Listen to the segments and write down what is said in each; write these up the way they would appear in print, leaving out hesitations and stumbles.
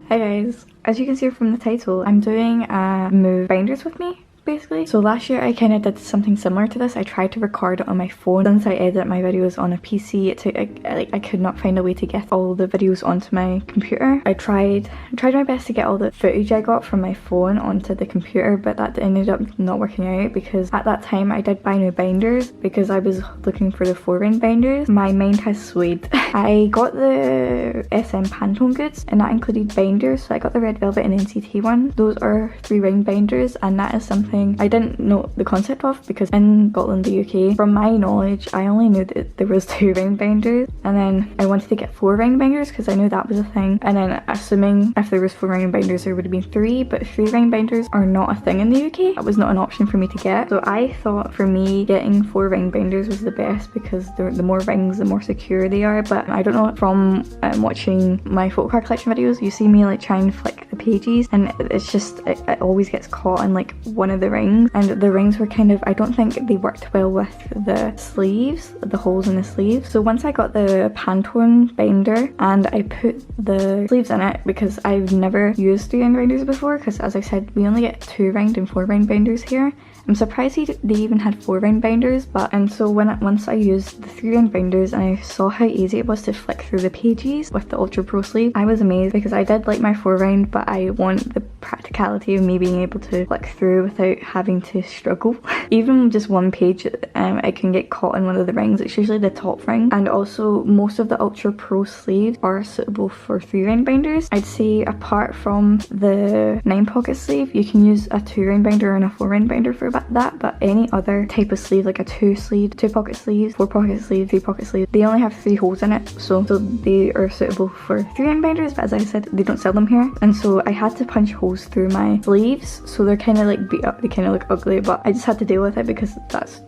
Hi guys, as you can see from the title, I'm doing a move binders with me, basically. So last year I kind of did something similar to this. I tried to record it on my phone. Since I edit my videos on a PC, I could not find a way to get all the videos onto my computer. I tried my best to get all the footage I got from my phone onto the computer, but that ended up not working out because at that time I did buy new binders because I was looking for the 4-ring binders. My mind has swayed. I got the SM Pantone goods and that included binders, so I got the red velvet and NCT one. Those are 3-ring binders, and that is something I didn't know the concept of because in Scotland, the UK, from my knowledge, I only knew that there was 2-ring binders, and then I wanted to get 4-ring binders because I knew that was a thing, and then assuming if there was 4-ring binders there would have been 3, but 3-ring binders are not a thing in the UK. That was not an option for me to get, so I thought for me getting 4-ring binders was the best because the more rings the more secure they are. But I don't know, from watching my photocard collection videos, you see me like try and flick the pages and it's just it always gets caught in like one of the rings, and the rings were kind of, I don't think they worked well with the sleeves, the holes in the sleeves. So once I got the Pantone binder and I put the sleeves in it, because I've never used 3-ring binders before, because as I said we only get 2-ring and 4-ring binders here. I'm surprised they even had 4-ring binders, but and so once I used the 3-ring binders and I saw how easy it was to flick through the pages with the Ultra Pro sleeve, I was amazed because I did like my 4-ring, but I want the practicality of me being able to flick through without having to struggle. Even just one page, I can get caught in one of the rings. It's usually the top ring, and also most of the Ultra Pro sleeves are suitable for 3-ring binders. I'd say apart from the 9-pocket sleeve, you can use a 2-ring binder and a 4-ring binder for that, but any other type of sleeve, like a 2-pocket sleeve, 4-pocket sleeve, 3-pocket sleeve, they only have 3 holes in it, so they are suitable for 3-ring binders, but as I said, they don't sell them here, and so I had to punch holes through my sleeves, so they're kind of like beat up, they kind of look ugly, but I just had to deal with it because that's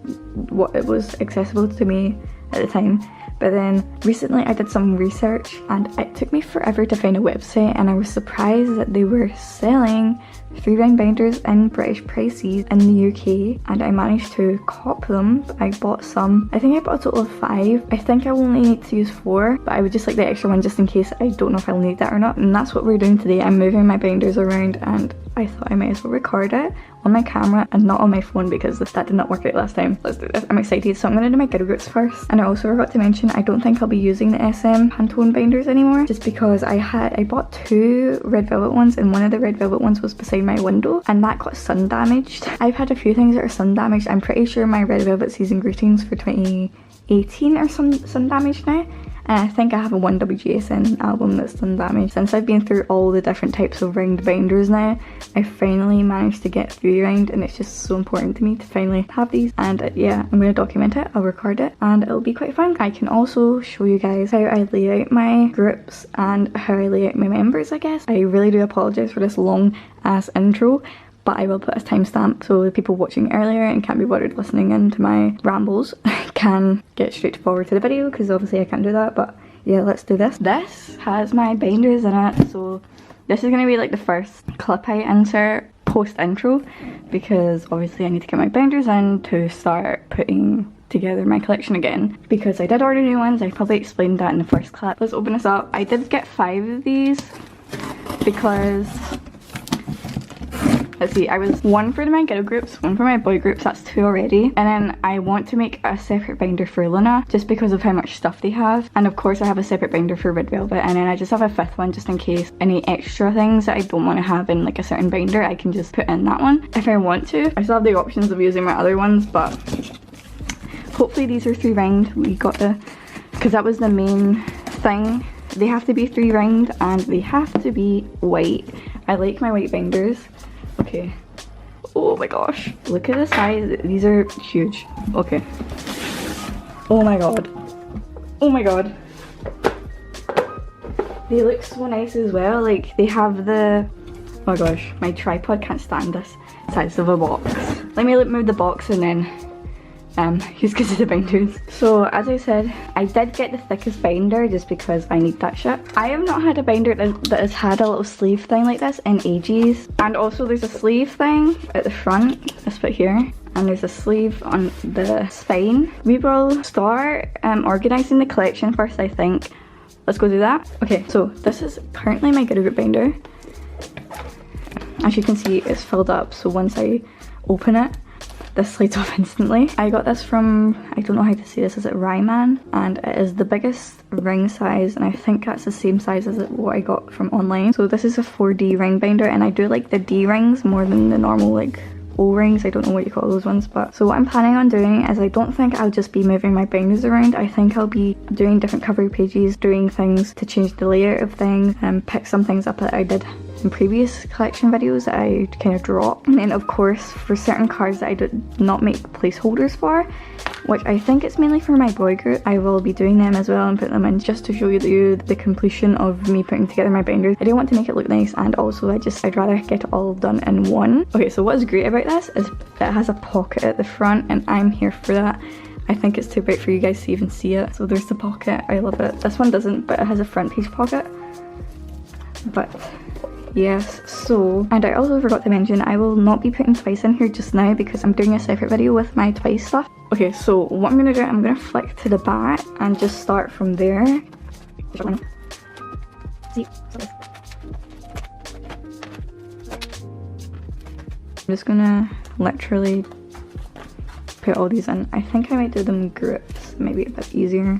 what it was accessible to me at the time. But then recently I did some research and it took me forever to find a website, and I was surprised that they were selling 3-ring binders in British prices in the UK, and I managed to cop them. I bought some. I think I bought a total of 5. I think I only need to use 4, but I would just like the extra one just in case. I don't know if I'll need that or not, and that's what we're doing today. I'm moving my binders around and I thought I might as well record it on my camera and not on my phone because that did not work out last time. Let's do this. I'm excited. So I'm going to do my ghetto groups first. And I also forgot to mention, I don't think I'll be using the SM Pantone binders anymore, just because I bought 2 red velvet ones, and one of the red velvet ones was beside my window and that got sun damaged. I've had a few things that are sun damaged. I'm pretty sure my red velvet season greetings for 2018 are sun damaged now. And I think I have a 1WGSN album that's sun damaged. Since I've been through all the different types of ringed binders now, I finally managed to get 3-ringed, and it's just so important to me to finally have these. And yeah, I'm going to document it, I'll record it, and it'll be quite fun. I can also show you guys how I lay out my groups and how I lay out my members, I guess. I really do apologise for this long ass intro, but I will put a timestamp so the people watching earlier and can't be bothered listening into my rambles can get straight forward to the video, because obviously I can't do that. But yeah, let's do this. This has my binders in it, so this is going to be like the first clip I insert post intro, because obviously I need to get my binders in to start putting together my collection again, because I did order new ones. I probably explained that in the first clip. Let's open this up. I did get 5 of these because, let's see, I was 1 for my ghetto groups, 1 for my boy groups, that's 2 already. And then I want to make a separate binder for Luna, just because of how much stuff they have. And of course I have a separate binder for Red Velvet, and then I just have a 5th one just in case any extra things that I don't want to have in like a certain binder, I can just put in that one if I want to. I still have the options of using my other ones, but hopefully these are 3-ringed. We got because that was the main thing. They have to be 3-ringed and they have to be white. I like my white binders. Okay. Oh my gosh. Look at the size. These are huge. Okay. Oh my god. Oh my god. They look so nice as well. Like they have the... Oh my gosh. My tripod can't stand this size of a box. Let me move the box and then use because of the binders. So as I said, I did get the thickest binder just because I need that shit. I have not had a binder that has had a little sleeve thing like this in ages. And also there's a sleeve thing at the front, this bit here, and there's a sleeve on the spine. We will start organising the collection first, I think. let's go do that. Okay, so this is currently my Good Root binder. As you can see, it's filled up, so once I open it, this slides off instantly. I got this from, I don't know how to say this, is it Ryman? And it is the biggest ring size, and I think that's the same size as what I got from online. So this is a 4D ring binder, and I do like the D rings more than the normal like O-rings. I don't know what you call those ones, but so what I'm planning on doing is I don't think I'll just be moving my binders around. I think I'll be doing different cover pages, doing things to change the layout of things, and pick some things up that I did in previous collection videos that I kind of dropped. And then of course for certain cards that I did not make placeholders for, which I think it's mainly for my boy group, I will be doing them as well and putting them in just to show you the completion of me putting together my binders. I do want to make it look nice, and also I'd rather get it all done in one. Okay, so what is great about this is it has a pocket at the front, and I'm here for that. I think it's too bright for you guys to even see it. So there's the pocket, I love it. This one doesn't, but it has a front page pocket. But yes, so, and I also forgot to mention, I will not be putting Twice in here just now because I'm doing a separate video with my Twice stuff. Okay, so what I'm gonna do, I'm gonna flick to the back and just start from there. See, I'm just gonna literally put all these in. I think I might do them groups, maybe a bit easier.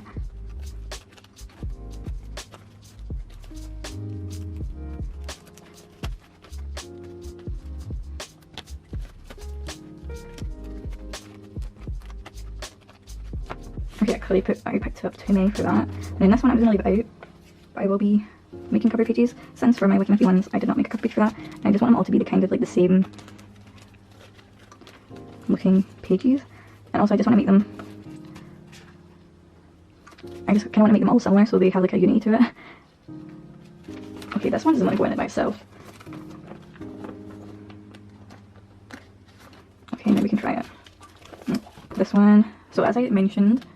Okay, I picked up too many for that. And then this one I'm gonna leave it out, but I will be making cover pages. Since for my Wiki Mickey ones I did not make a cover page for that, and I just want them all to be the kind of like the same looking pages. And also I just want to make them, I just kind of want to make them all similar so they have like a unity to it. Okay, this one doesn't want to go in it by itself. Okay, now we can try it. This one, so as I mentioned,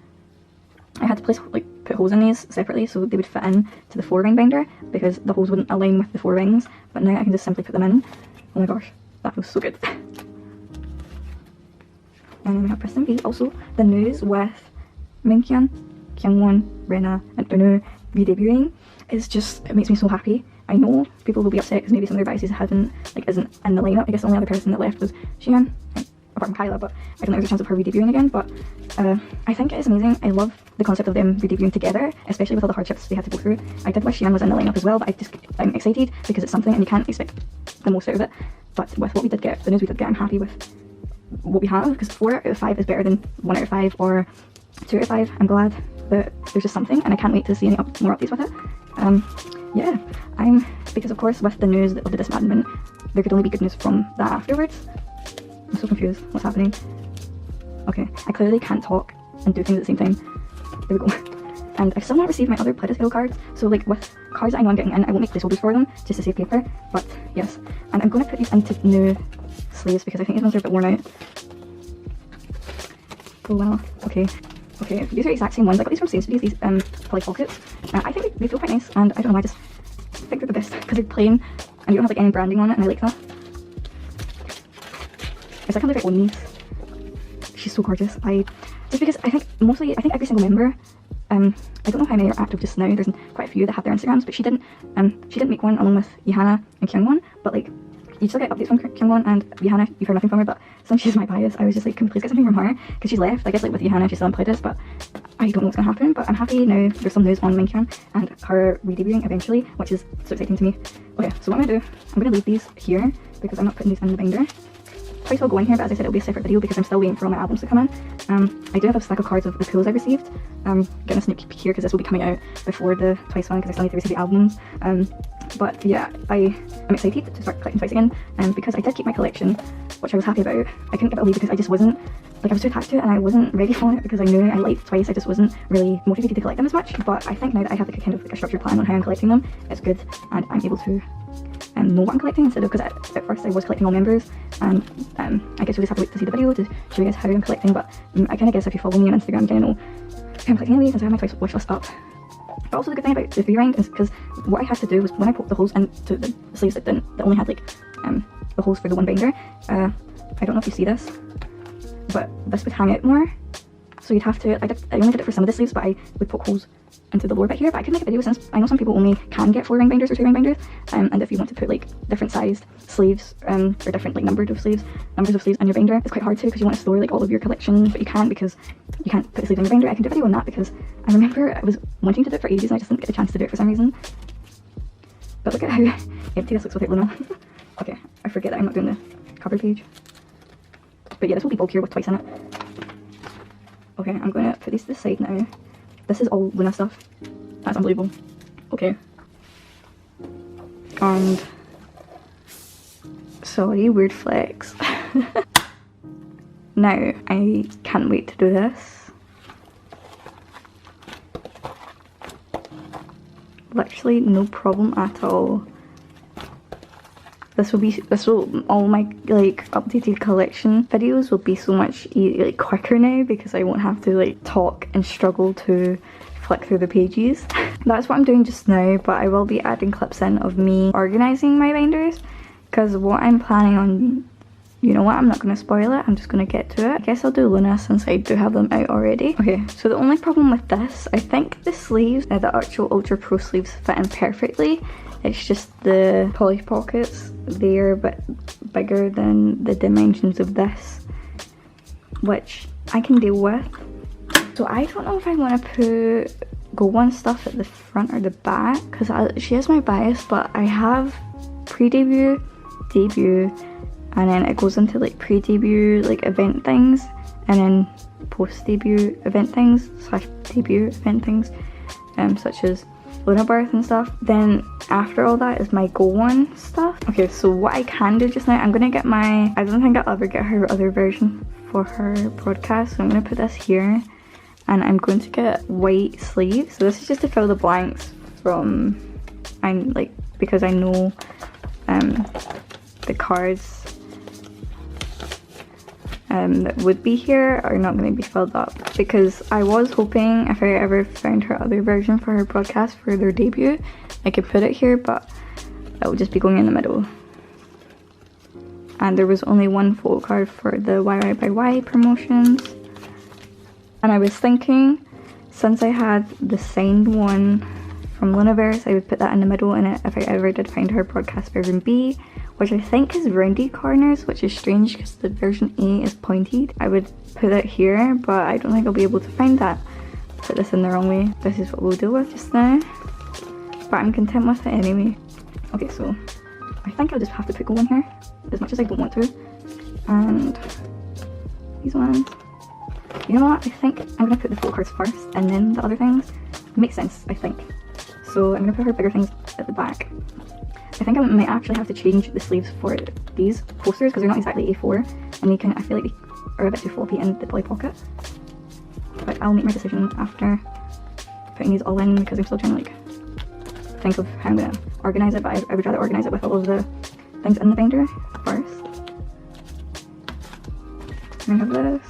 I had to put holes in these separately so they would fit in to the 4-ring binder because the holes wouldn't align with the 4 rings, but now I can just simply put them in. Oh my gosh, that feels so good. And then we have Preston V. Also, the news with Minkyun, Kyungwon, Rena, and Unu re-debuting is just, it makes me so happy. I know people will be upset because maybe some of their biases isn't in the lineup. I guess the only other person that left was Xian, apart from Kyla, but I don't know if there's a chance of her re-debuting again. But I think it is amazing. I love the concept of them re-debuting together, especially with all the hardships they had to go through. I did wish Xian was in the lineup as well, but I'm excited because it's something and you can't expect the most out of it. But with what we did get, the news we did get, I'm happy with what we have, because 4 out of 5 is better than 1 out of 5 or 2 out of 5. I'm glad that there's just something, and I can't wait to see any more updates with it. Yeah, because of course with the news of the disbandment, there could only be good news from that afterwards. I'm so confused, what's happening? Okay, I clearly can't talk and do things at the same time. There we go. And I've still not received my other Play-Doh cards, so like with cards that I know I'm getting in, I won't make placeholders for them just to save paper, but yes. And I'm going to put these into new sleeves because I think these ones are a bit worn out. Oh wow, okay. Okay, these are the exact same ones. I got these from Sainsbury's, these Polly Pockets. I think they feel quite nice, and I don't know, I just think they're the best because they're plain and you don't have like any branding on it, and I like that. It's like kind of like one niece. She's so gorgeous. Just because I think every single member, I don't know how many are active just now. There's quite a few that have their Instagrams, but she didn't make one along with Johanna and Kyungwon. But like, you still get updates from Kyungwon, and Johanna, you've heard nothing from her. But since she's my bias, I was just like, can we please get something from her? Because she's left. I guess like with Johanna, she's still employed this, but I don't know what's gonna happen. But I'm happy now. There's some news on Minkyun and her re-debuting eventually, which is so exciting to me. Okay, so what I'm gonna do, I'm gonna leave these here because I'm not putting these in the binder. Twice will go in here, but as I said, it'll be a separate video because I'm still waiting for all my albums to come in. I do have a stack of cards of the pools I received. Getting a sneak peek here because this will be coming out before the Twice one because I still need to receive the albums. But yeah, I'm excited to start collecting Twice again, because I did keep my collection, which I was happy about. I couldn't give it a leave because I just wasn't, like, I was too attached to it and I wasn't ready for it because I knew I liked Twice. I just wasn't really motivated to collect them as much. But I think now that I have like a kind of like a structured plan on how I'm collecting them, it's good, and I'm able to know what I'm collecting instead of, because at first I was collecting all members, and I guess you'll just have to wait to see the video to show you guys how I'm collecting. But I kind of guess if you follow me on Instagram, you kind of know how I'm collecting anyway, since I have my Twice watch list up. But also the good thing about the V-ring is because what I had to do was when I poked the holes into the sleeves that only had like the holes for the one binder, I don't know if you see this, but this would hang out more So you'd have to, I only did it for some of the sleeves, but I would poke holes into the lower bit here. But I could make a video, since I know some people only can get 4 ring binders or 2 ring binders, and if you want to put like different sized sleeves, or different like numbers of sleeves in your binder, it's quite hard to, because you want to store like all of your collection, but you can't, because you can't put a sleeve in your binder. I can do a video on that, because I remember I was wanting to do it for ages and I just didn't get the chance to do it for some reason. But look at how empty this looks without Luna. Okay, I forget that I'm not doing the cover page. But yeah, this will be bulkier with twice in it. Okay, I'm going to put these to the side now. This is all Luna stuff. That's unbelievable. Okay. And sorry, weird flex. Now, I can't wait to do this. Literally no problem at all. All my like updated collection videos will be so much like quicker now, because I won't have to like talk and struggle to flick through the pages. That's what I'm doing just now, but I will be adding clips in of me organising my binders, because what I'm planning on, you know what, I'm not going to spoil it, I'm just going to get to it. I guess I'll do Luna since I do have them out already. Okay, so the only problem with this, I think the sleeves, the actual Ultra Pro sleeves fit in perfectly. It's just the poly pockets, they're a bit bigger than the dimensions of this, which I can deal with. So I don't know if I want to put Go One stuff at the front or the back, because she is my bias, but I have pre-debut, debut, and then it goes into like pre-debut like event things, and then post-debut event things / debut event things, such as Luna Birth and stuff. Then after all that is my Go One stuff. Okay, so what I can do just now, I'm gonna get I don't think I'll ever get her other version for her broadcast, so I'm gonna put this here, and I'm going to get white sleeves. So this is just to fill the blanks from, because I know the cards that would be here are not going to be filled up, because I was hoping if I ever found her other version for her broadcast for their debut, I could put it here, but that would just be going in the middle. And there was only one photo card for the YY by Y promotions, and I was thinking, since I had the signed one from Lunaverse, I would put that in the middle, and if I ever did find her broadcast version B, which I think is roundy corners, which is strange because the version A is pointed, I would put it here, but I don't think I'll be able to find that. Put this in the wrong way. This is what we'll deal with just now, but I'm content with it anyway. Okay, so I think I'll just have to put Go One here, as much as I don't want to. And these ones, you know what, I think I'm gonna put the photo cards first and then the other things. Makes sense, I think. So I'm gonna put her bigger things at the back. I think I might actually have to change the sleeves for these posters, because they're not exactly A4, and I feel like they are a bit too floppy in the poly pocket. But I'll make my decision after putting these all in, because I'm still trying to like think of how I'm gonna organise it, but I would rather organise it with all of the things in the binder first. And I have this.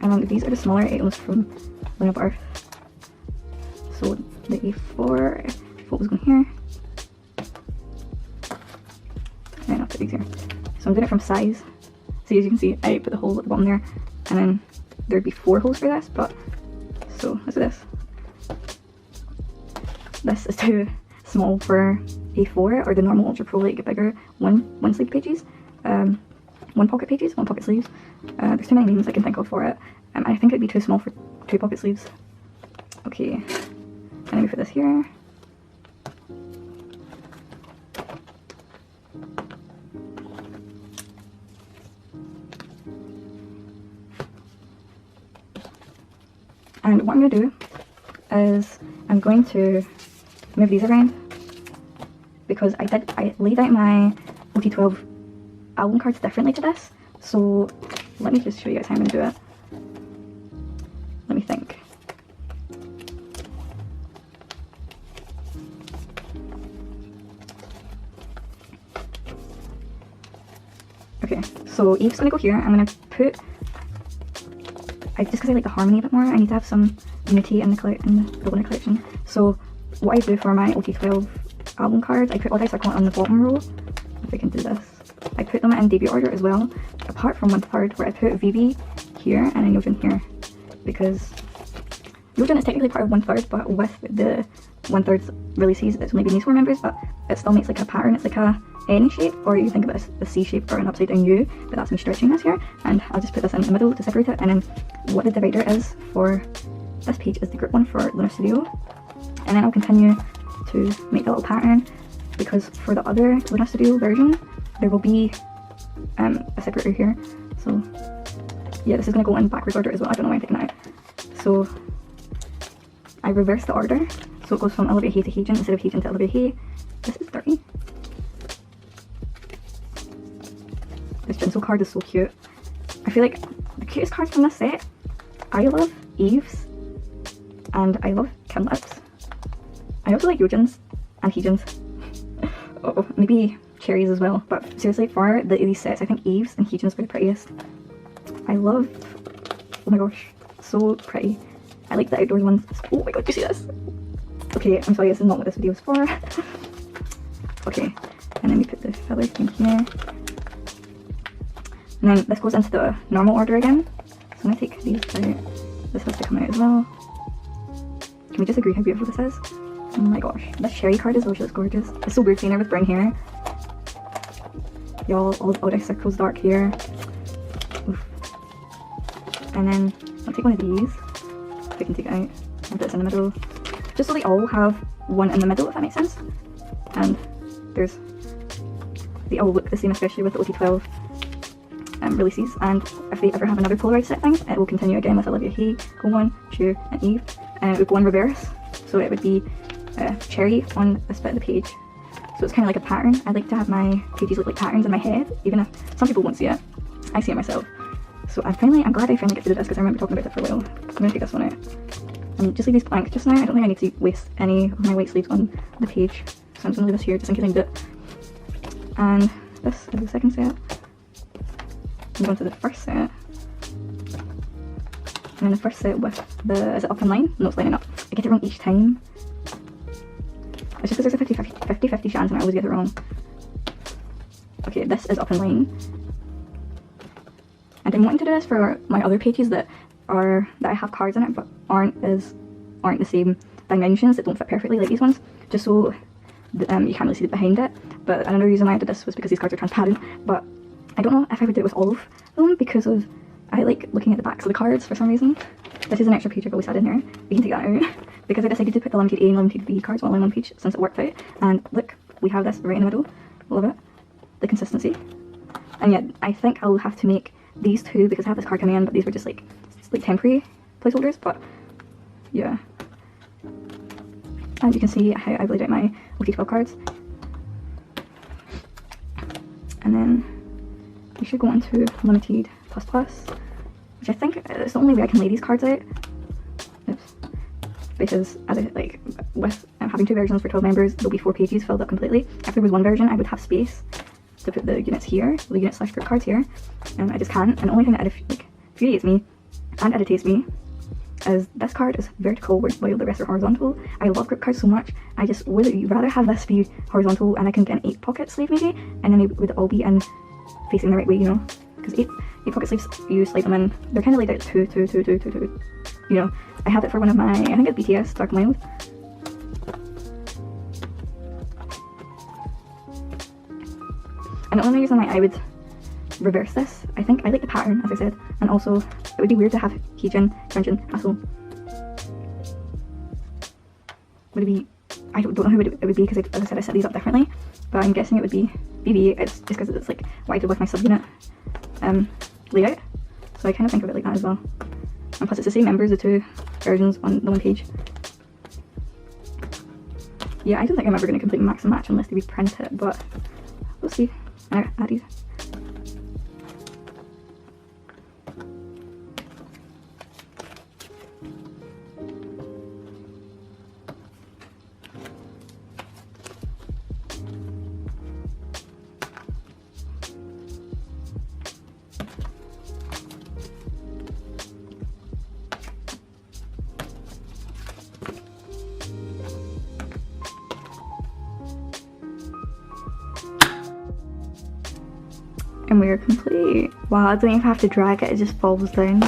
And these are the smaller items from Luna Birth. So the A4, what was going here? And I'll put these here. So I'm doing it from size. So as you can see, I put the hole at the bottom there, and then there'd be 4 holes for this, but so let's do this. This is too small for A4 or the normal Ultra Pro, like bigger one sleeve pages. One pocket pages, one pocket sleeves. There's too many names I can think of for it. I think it'd be too small for 2 pocket sleeves. Okay, and then we put this here. And what I'm going to do is I'm going to move these around, because I laid out my OT12 album cards differently to this. So let me just show you guys how I'm going to do it. Let me think. Okay, so Eve's going to go here. I'm going to put, just because I like the harmony a bit more, I need to have some unity in the Luna collection. So what I do for my OT12 album cards, I put odd eye circle on the bottom row. If I can do this. I put them in debut order as well, apart from 1/3 where I put VB here and then Yojin here, because Yojin is technically part of 1/3, but with the 1/3 releases it's only been these 4 members, but it still makes like a pattern. It's like a N shape, or you think of it as a C shape or an upside down U, but that's me stretching this here, and I'll just put this in the middle to separate it. And then what the divider is for this page is the group one for Lunar Studio, and then I'll continue to make the little pattern, because for the other Lunar Studio version there will be a separator here. So yeah, this is going to go in backwards order as well. I don't know why I'm taking that out. So I reverse the order, so it goes from Olivia Hay to Heejin instead of Heejin to Olivia Hay. This is dirty. This Jinso card is so cute. I feel like the cutest cards from this set, I love Eve's and I love Kinlip's. I also like Yojin's and Heejin's. Oh, maybe Cherry's as well, but seriously, for these sets I think Eve's and Heejin's were the prettiest. I love, oh my gosh, so pretty. I like the outdoors ones. Oh my god, do you see this? Okay, I'm sorry, this is not what this video is for. Okay, and then we put the fillers in here. And then this goes into the normal order again. So I'm going to take these out. This has to come out as well. Can we just agree how beautiful this is? Oh my gosh, this Cherry card is just gorgeous. It's so weird seeing her with brown hair. Y'all, all the circles dark here. Oof. And then I'll take one of these. If I can take it out and put this in the middle. Just so they all have one in the middle, if that makes sense. And they all look the same, especially with the OT12 releases. And if they ever have another polarized set thing, it will continue again with Olivia Hay, Go1, Chu, and Eve. And it would go in reverse, so it would be Cherry on this bit of the page. So it's kind of like a pattern. I like to have my pages look like patterns in my head, even if some people won't see it. I see it myself. So I'm glad I finally get to do this, because I remember talking about it for a while. I'm going to take this one out. And just leave these blank just now. I don't think I need to waste any of my white sleeves on the page. So I'm just going to leave this here just in case I need it. And this is the second set. I'm going to the first set. And then the first set with the, is it up in line? No, it's lining up. I get it wrong each time. It's just because there's a 50-50 chance and I always get it wrong. Okay, this is up in line. And I'm wanting to do this for my other pages that I have cards in it but aren't the same dimensions, that don't fit perfectly like these ones, just so you can't really see behind it. But another reason why I did this was because these cards are transparent, but I don't know if I would do it with all of them, because of I like looking at the backs of the cards for some reason. This is an extra page I've always had in there. We can take that out because I decided to put the limited A and limited B cards all in one page since it worked out. And look, we have this right in the middle. Love it. The consistency. And yet I think I'll have to make these two, because I have this card coming in, but these were just like temporary placeholders. But yeah. And you can see how I've laid out my OT12 cards. And then we should go on to limited plus, which I think is the only way I can lay these cards out. Oops. Because with having 2 versions for 12 members, there'll be 4 pages filled up completely. If there was 1 version, I would have space to put the units here, the unit slash group cards here, and I just can't. And the only thing that infuriates me and irritates me is this card is vertical while the rest are horizontal. I love group cards so much. I just would rather have this be horizontal and I can get an 8 pocket sleeve maybe, and then they would all be in facing the right way, you know, because 8 pocket sleeves, you slide them in, they're kind of laid out 2, you know. I have it for one of my, I think it's BTS Dark Mild. And the only reason why I would reverse this, I think I like the pattern, as I said, and also it would be weird to have Heejin, Hyunjin, Hassel. Would it be, I don't know who it would be, because as I said I set these up differently, but I'm guessing it would be BB. It's just because it's like what I did with my subunit layout, so I kind of think of it like that as well. And plus it's the same members, the 2 versions on the one page. Yeah, I don't think I'm ever going to completely max and match unless they reprint it, but we'll see. And I add these. And we are complete. Wow, I don't even have to drag it, it just falls down.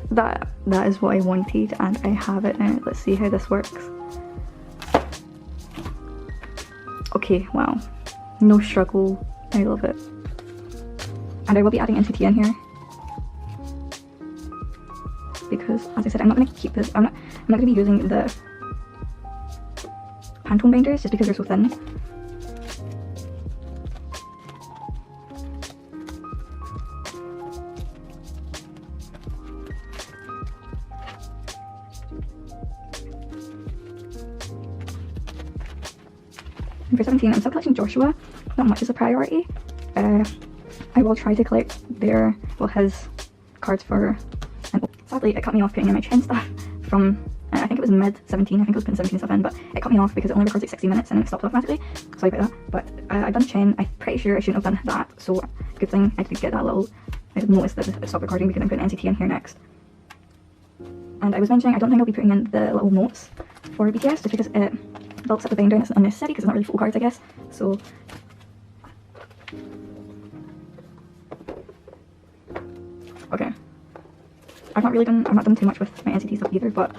That is what I wanted, and I have it now. Let's see how this works. Okay, wow. No struggle. I love it. And I will be adding NCT in here. Because, as I said, I'm not going to keep this. I'm not going to be using the Pantone binders just because they're so thin. And for 17, I'm still collecting Joshua. Not much is a priority. I will try to collect his cards for. And sadly, it cut me off putting in my Chen stuff from. I think it was mid 17. I think I was putting 17 stuff in, but it cut me off because it only records like 60 minutes and then it stopped automatically. Sorry about that. But I've done Chen. I'm pretty sure I shouldn't have done that. So good thing I did get that little. I did notice that it stopped recording because I'm putting NCT in here next. And I was mentioning I don't think I'll be putting in the little notes for BTS just because it bulks up the binder and it's unnecessary because it's not really photo cards, I guess. So okay, I've not done too much with my NCT stuff either, but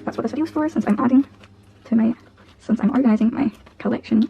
that's what this video's for, since I'm organising my collection.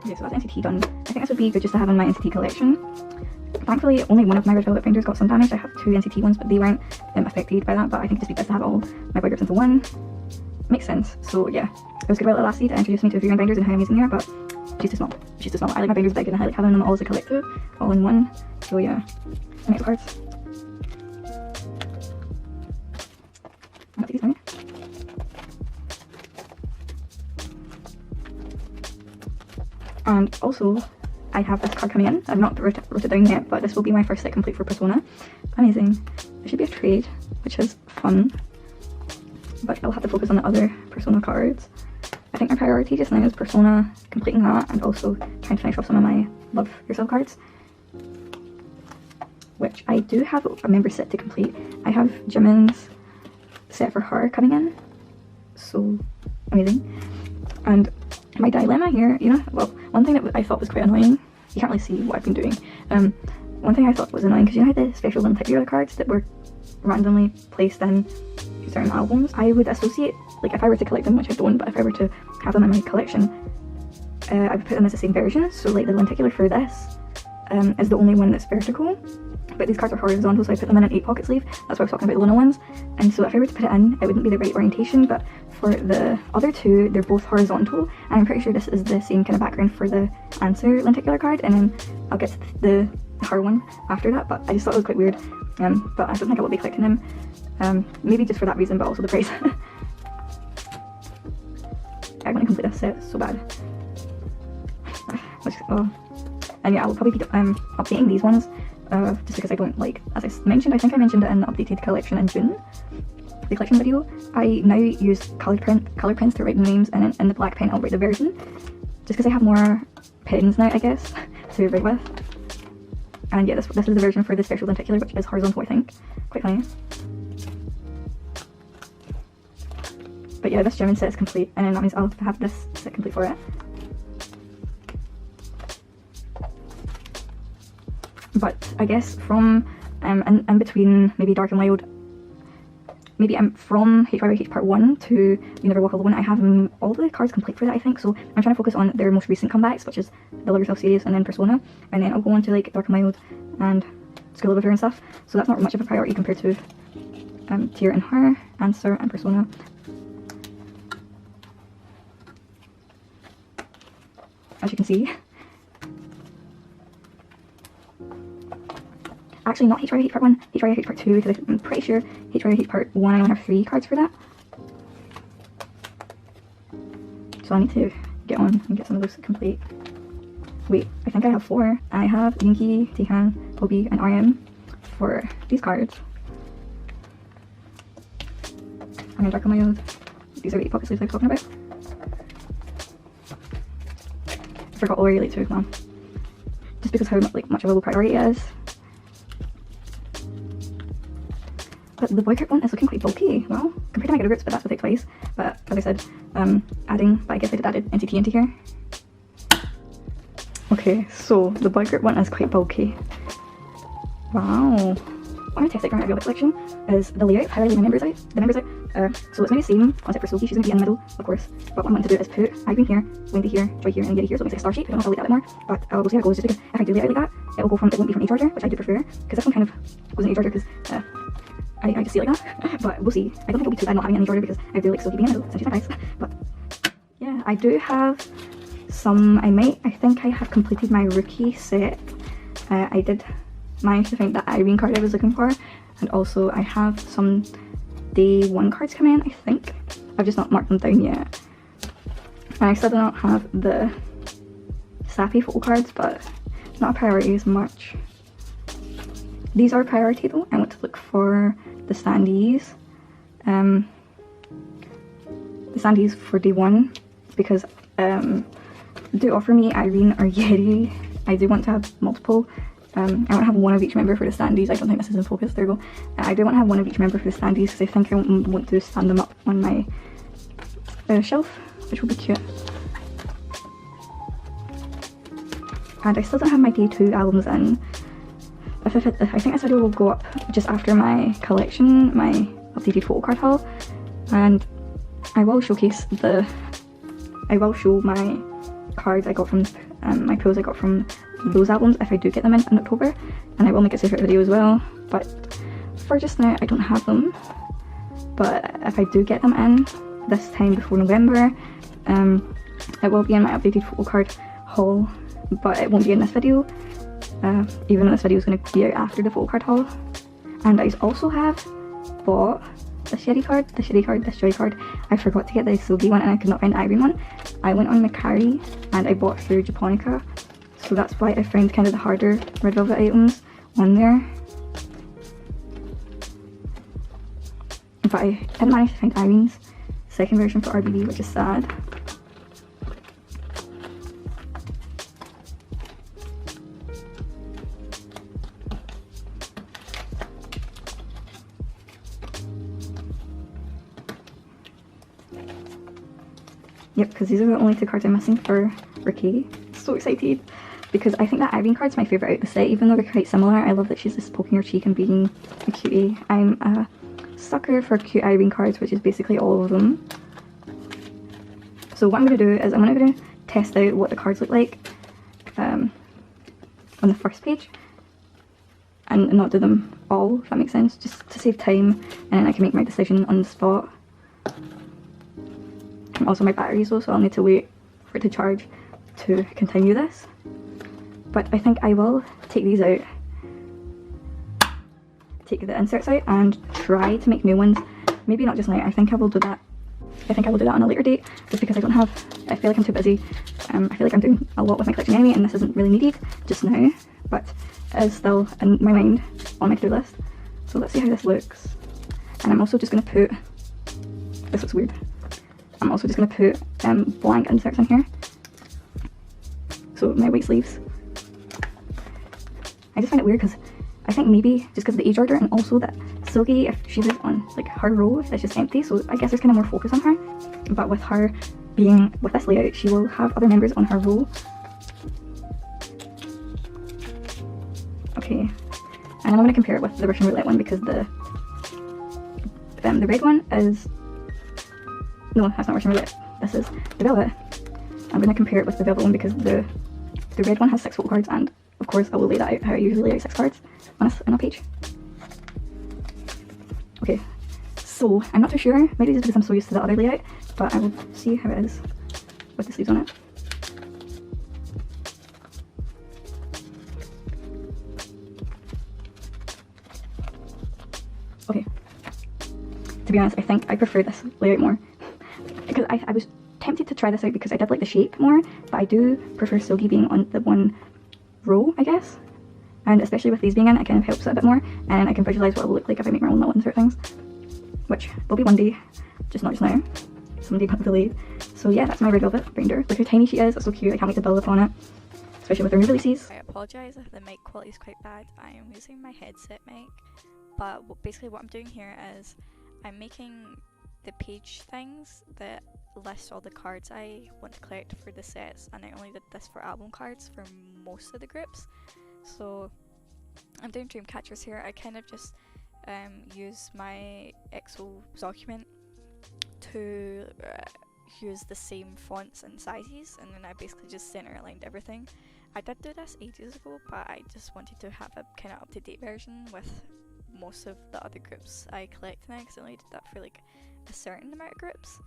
Okay, so that's NCT done. I think this would be good just to have in my NCT collection. Thankfully, only one of my red velvet binders got some damage. I have two NCT ones, but they weren't affected by that. But I think it'd just be best to have all my boy groups into one. Makes sense. So yeah, it was good while it lasted. It introduced me to the viewing binders and how amazing they are, but she's too small. She's too small. I like my binders big and I like having them all as a collective, all in one. So yeah, the next cards. I'm gonna take these down. And also, I have this card coming in. I've not wrote it down yet, but this will be my first set complete for Persona. Amazing. It should be a trade, which is fun. But I'll have to focus on the other Persona cards. I think my priority just now is Persona, completing that, and also trying to finish off some of my Love Yourself cards. Which I do have a member set to complete. I have Jimin's set for her coming in. So amazing. And my dilemma here, you know, well, one thing that I thought was quite annoying, you can't really see what I've been doing. One thing I thought was annoying, because you know how the special lenticular cards that were randomly placed in certain albums, I would associate, like if I were to collect them, which I don't, but if I were to have them in my collection, I would put them as the same version. So like the lenticular for this is the only one that's vertical, but these cards are horizontal, so I put them in an 8-pocket sleeve. That's why I was talking about the Luna ones. And so if I were to put it in, it wouldn't be the right orientation, but for the other two, they're both horizontal, and I'm pretty sure this is the same kind of background for the answer lenticular card, and then I'll get to the her one after that. But I just thought it was quite weird, but I don't think I will be collecting them, maybe just for that reason, but also the price. I want to complete this set so bad. And yeah, I will probably be updating these ones, just because I don't like, as I mentioned, I think I mentioned it in the updated collection in June, the collection video, I now use color pens to write the names, and in the black pen I'll write the version, just because I have more pens now, I guess, to write with. And yeah, this is the version for the special lenticular, which is horizontal, I think. Quite funny. But yeah, this Jimin set is complete, and then that means I'll have this set complete for it. But I guess from in between maybe Dark and Wild, maybe from HYYH Part 1 to You Never Walk Alone, I have all the cards complete for that, I think. So I'm trying to focus on their most recent comebacks, which is the Love Yourself series and then Persona, and then I'll go on to like Dark and Wild and School of Affair and stuff. So that's not much of a priority compared to Tear and Her, Answer, and Persona. as you can see. Actually, not HRH Part 1, HRH Part 2, because I'm pretty sure HRH Part 1 I only have 3 cards for that. So I need to get on and get some of those complete. Wait, I think I have 4. I have Yinki, Tihan, Obi, and RM for these cards. I'm gonna dark on my own. These are the pocket sleeves I was talking about. I forgot already like 2 of them. Just because how much of a low priority it is. But the boycott one is looking quite bulky. Well, compared to my good roots, but that's with it twice. But as I said, but I guess I did added NCT into here. Okay, so the boycott one is quite bulky. Wow. What I'm testing from my real collection is the layout, how I lay my members out. So it's maybe the same concept for Sophie, she's going to be in the middle, of course. But what I'm wanting to do is put Irene here, Wendy here, Joy here, and Yeri here, so it makes like a star shape. I don't know if I'll lay that a bit more, but we'll see how it goes, just because if I do lay it like that, it won't be from a charger, which I do prefer, because this one kind of goes in a charger, because I just see it like that. But we'll see. I don't think it'll be too bad not having any charger, because I do like Sophie being in the middle, since she's nice. But yeah, I do have some, I think I have completed my rookie set. I did manage to find that Irene card I was looking for, and also I have some day 1 cards come in, I think. I've just not marked them down yet. And I still do not have the sappy photo cards, but it's not a priority as much. These are a priority though. I want to look for the standees. The standees for day 1, because do offer me Irene or Yeri. I do want to have multiple. I want to have one of each member for the standees. I don't think this is in focus, there we go. I do want to have one of each member for the standees, because I think I want to stand them up on my shelf, which will be cute. And I still don't have my day 2 albums in. I think this video will go up just after my collection, my updated photo card haul, and I will show my cards I got from my pulls I got from those albums if I do get them in October, and I will make a separate video as well. But for just now I don't have them, but if I do get them in this time before November, it will be in my updated photo card haul, but it won't be in this video, even though this video is going to be out after the photo card haul. And I also have bought this Joy card. I forgot to get the Sogi one and I could not find the Irene one. I went on Macari and I bought through Japonica, so that's why I found kind of the harder red velvet items on there. But I didn't manage to find Irene's second version for RBD, which is sad. Yep, because these are the only 2 cards I'm missing for Ricky. So excited, because I think that Irene card's my favourite out of the set, even though they're quite similar. I love that she's just poking her cheek and being a cutie. I'm a sucker for cute Irene cards, which is basically all of them. So what I'm going to do is I'm going to test out what the cards look like on the first page, and not do them all, if that makes sense, just to save time, and then I can make my decision on the spot. And also my batteries though, so I'll need to wait for it to charge to continue this. But I think I will take these out, take the inserts out, and try to make new ones. Maybe not just now. I think I will do that on a later date, just because I feel like I'm too busy. I feel like I'm doing a lot with my collection anyway, and this isn't really needed just now, but it is still in my mind on my to-do list. So let's see how this looks. And I'm also just going to put, this looks weird, I'm also just going to put blank inserts in here. So my white sleeves. I just find it weird because I think maybe just because of the age order, and also that Silky, if she was on like her row, it's just empty, so I guess there's kind of more focus on her. But with her being with this layout, she will have other members on her row. Okay, and I'm going to compare it with the Russian roulette one, because the red one is, no, that's not Russian roulette, this is the velvet. I'm going to compare it with the velvet one because the red one has 6 photo cards, and of course I will lay that out how I usually lay out 6 cards on a page. Okay, so I'm not too sure, maybe it's because I'm so used to the other layout, but I will see how it is with the sleeves on it. Okay, to be honest, I think I prefer this layout more because I was tempted to try this out because I did like the shape more, but I do prefer Silgy being on the one row, I guess. And especially with these being in, it kind of helps it a bit more, and I can visualise what it will look like if I make my own little insert things, which will be one day, just not just now. Someday but delayed. So yeah, that's my Red Velvet binder. Look how tiny she is, it's so cute, I can't wait to build upon it, especially with her new releases. I apologise if the mic quality is quite bad. I am using my headset mic, but basically what I'm doing here is I'm making the page things that list all the cards I want to collect for the sets, and I only did this for album cards for most of the groups. So I'm doing dream catchers here. I kind of just use my Excel document to use the same fonts and sizes, and then I basically just center aligned everything. I did do this ages ago, but I just wanted to have a kind of up-to-date version with most of the other groups I collect now, because I only did that for like a certain amount of groups.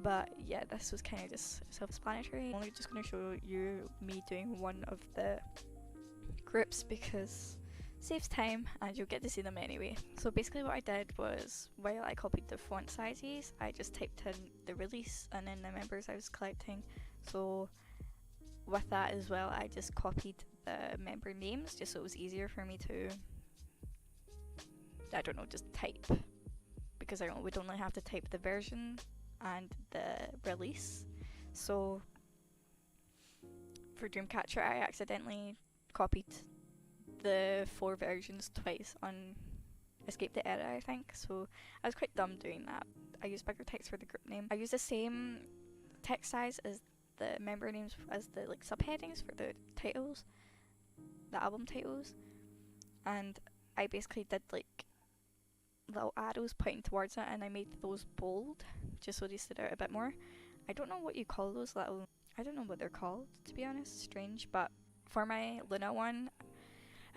But yeah, this was kind of just self-explanatory. I'm only just going to show you me doing one of the groups because it saves time and you'll get to see them anyway. So basically what I did was, while I copied the font sizes, I just typed in the release and then the members I was collecting. So with that as well, I just copied the member names just so it was easier for me to, I don't know, just type, because I would only have to type the version and the release. So for Dreamcatcher, I accidentally copied the 4 versions twice on Escape the Era, I think, so I was quite dumb doing that. I used bigger text for the group name. I used the same text size as the member names as the like subheadings for the titles, the album titles, and I basically did like little arrows pointing towards it, and I made those bold just so they stood out a bit more. I don't know what you call those little, I don't know what they're called, to be honest, strange, but for my Luna one,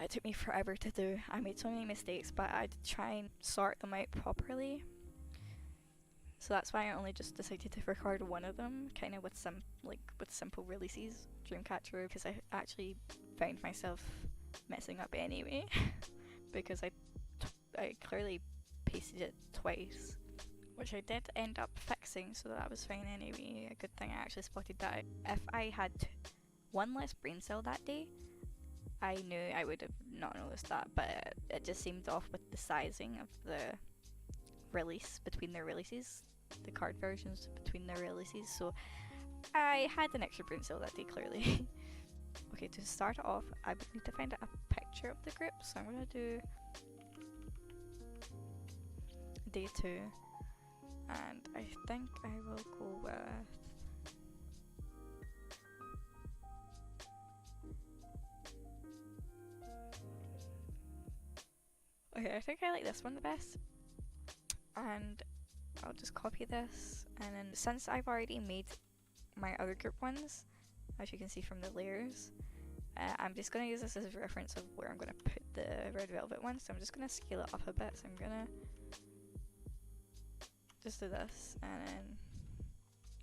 it took me forever to do. I made so many mistakes, but I did try and sort them out properly. So that's why I only just decided to record one of them, kind of with simple releases, Dreamcatcher, because I actually found myself messing up anyway, because I clearly pasted it twice, which I did end up fixing, so that was fine anyway. A good thing I actually spotted that. If I had one less brain cell that day, I knew I would have not noticed that, but it just seemed off with the sizing of the release between their releases, the card versions between their releases, so I had an extra brain cell that day, clearly. Okay, to start off, I would need to find a picture of the group, so I'm gonna do day 2, and I think I will go with okay, I think I like this one the best, and I'll just copy this, and then since I've already made my other group ones, as you can see from the layers, I'm just going to use this as a reference of where I'm going to put the Red Velvet one, so I'm just going to scale it up a bit, so I'm going to just do this, and then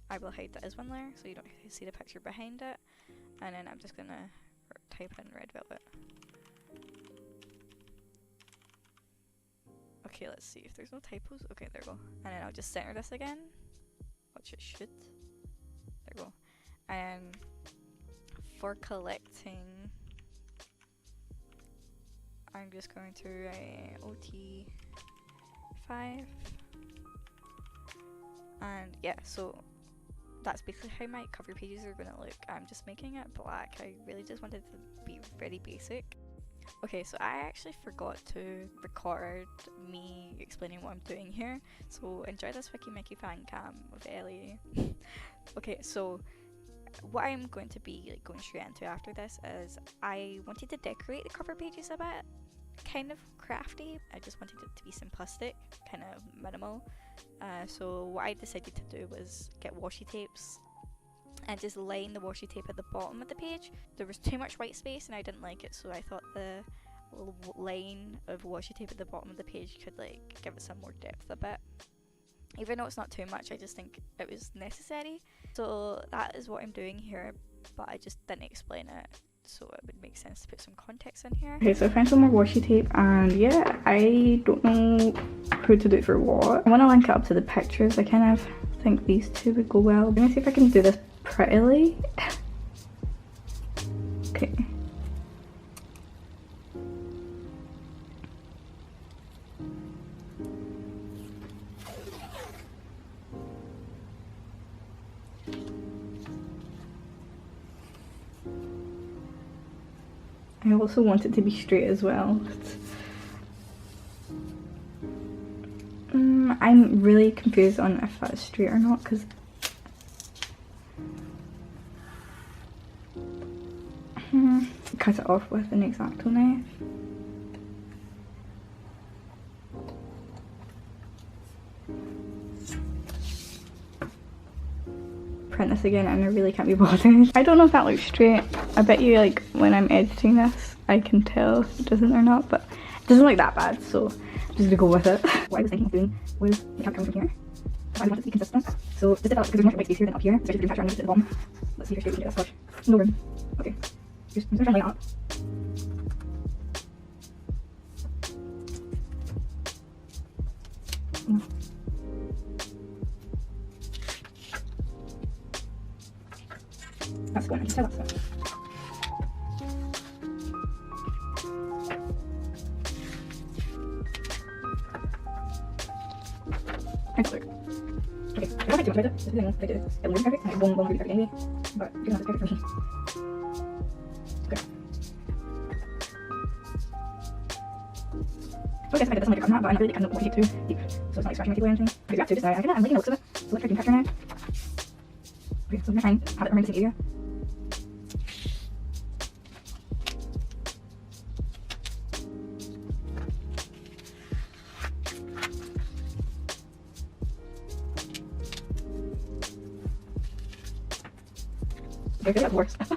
I will hide that as one layer so you don't see the picture behind it, and then I'm just going to type in Red Velvet. Okay, let's see if there's no typos. Okay, there we go. And then I'll just center this again, which it should. There we go. And for collecting, I'm just going to write OT5. And yeah, so that's basically how my cover pages are going to look. I'm just making it black. I really just wanted to be very basic. Okay, so I actually forgot to record me explaining what I'm doing here, so enjoy this Wiki Mickey fan cam of Ellie. Okay, so what I'm going to be like going straight into after this is I wanted to decorate the cover pages a bit, kind of crafty. I just wanted it to be simplistic, kind of minimal. So what I decided to do was get washi tapes and just line the washi tape at the bottom of the page. There was too much white space and I didn't like it, so I thought the little line of washi tape at the bottom of the page could like give it some more depth a bit. Even though it's not too much, I just think it was necessary. So that is what I'm doing here, but I just didn't explain it, so it would make sense to put some context in here. Okay, so I found some more washi tape, and yeah, I don't know who to do for what. I want to link it up to the pictures. I kind of think these two would go well. I'm gonna see if I can do this prettily. Okay. I also want it to be straight as well. I'm really confused on if that's straight or not, because cut it off with an X-Acto knife. Print this again and I really can't be bothered. I don't know if that looks straight. I bet you like when I'm editing this I can tell if it doesn't or not, but it doesn't look that bad, so I'm just gonna go with it. What I was thinking of doing was the camera coming from here. But I want it to be consistent. So just develop, because there's more white space here than up here, especially if you're doing picture, I'm gonna put it at the bottom. Let's see if you're straight, we can get this flush. No room. Okay. Just, I'm just trying to line it up. No. That's good, I can tell that's good. Thanks, look. Okay, I don't think too much about it. This is the thing, like it'll look perfect, and it won't really be perfect anyway, but you're gonna have to perfect for me. Okay. So I guess if I did this on like a cut mat, but I really kind of don't want to get too deep, so it's not like scratching my teeth or anything. Okay, got to decide. I'm making notes of it, so let's try doing picture now. Okay, so I'm gonna try and have it around the same area. Okay, that works. Okay,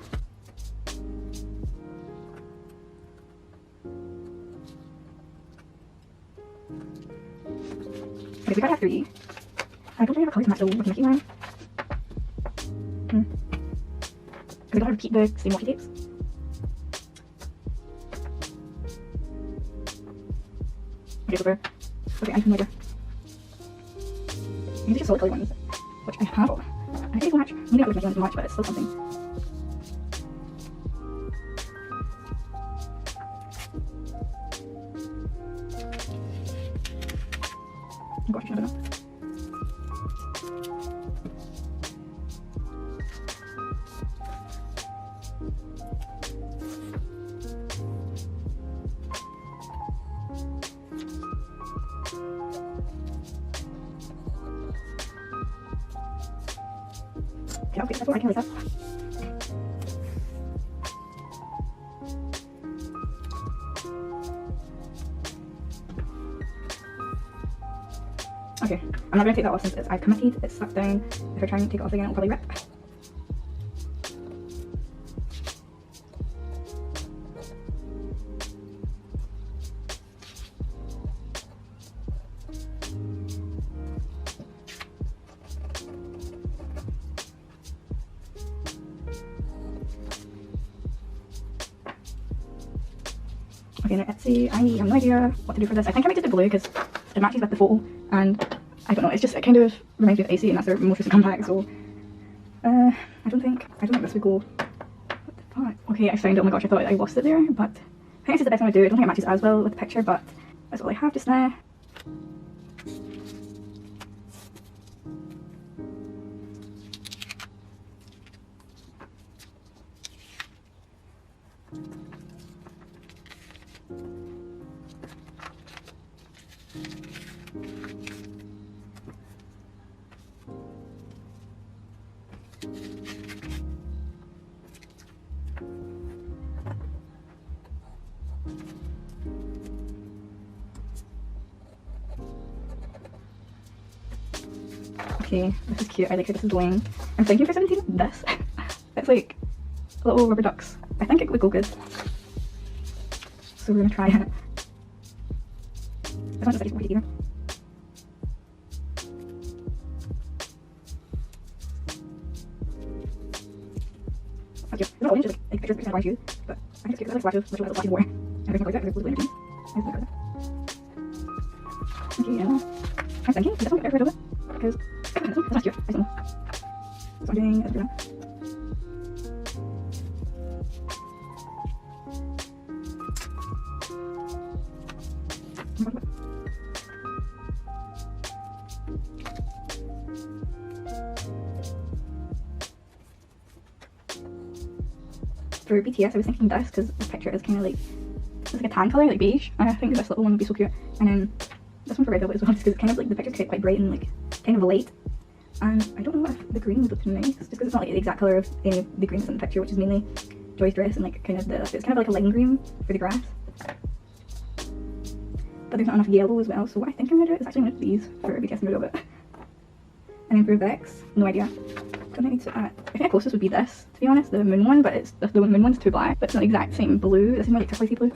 we gotta have 3. I don't really have a color to match the Mickey line. Because we gotta repeat the same washi tapes. Okay, so for okay, I'm familiar. These are just solid color ones, which I have. I think so much. Maybe not with my ones much, but it's still something. Oh gosh, I don't know. Okay, that's what I can release that. Okay, I'm not going to take that off since I've committed, it's stuck down. If I try and take it off again, it'll probably rip. Okay, now Etsy, I have no idea what to do for this. I think I might do the blue because it matches with the photo, and I don't know, it's just, it kind of reminds me of AC, and that's their most recent comeback, so I don't think this would go. What the fuck? Okay, I found it. Oh my gosh, I thought I lost it there, but I think this is the best one to do. I don't think it matches as well with the picture, but that's all I have just now. Okay, this is cute. I like how this is going. I'm thinking for 17 this. It's like little rubber ducks. I think it would go good. So we're gonna try it. This one's just like either. That's cute. It's not orange, it's like pictures of orange shoes, but I think it's cute. It's like flashes, which will have flashes more. And I think like that because it's blue energy. I think like that. Okay, yeah. I'm thinking, this one get rid of it, because it's not cute, I don't know. So I'm doing this now. For BTS, I was thinking this because this picture is kind of like, it's like a tan colour, like beige, and I think this little one would be so cute. And then this one for red velvet as well, just because it's kind of like, the picture's quite bright and like kind of light. And I don't know if the green would look too nice, just because it's not like the exact colour of any of the greens in the picture, which is mainly Joy's dress and like kind of it's kind of like a lime green for the grass. But there's not enough yellow as well, so what I think I'm gonna do is actually I'm gonna do these for BTS and red velvet. And then for Vex, no idea. I need to, I think the closest would be this, to be honest, the moon one, but it's the moon one's too black, but it's not the exact same blue. This is more like turquoisey blue,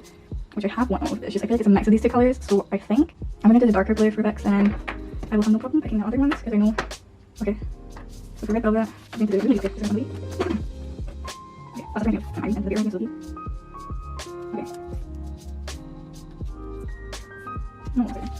which I have one of. It's just I feel like it's a mix of these two colours, so I think I'm gonna do the darker blue for Vex, and then I will have no problem picking the other ones because I know. Okay, so for red velvet, I need to do it really quick because I'm gonna be. Okay, that's what I'm going to do. I'm the okay. No, one second.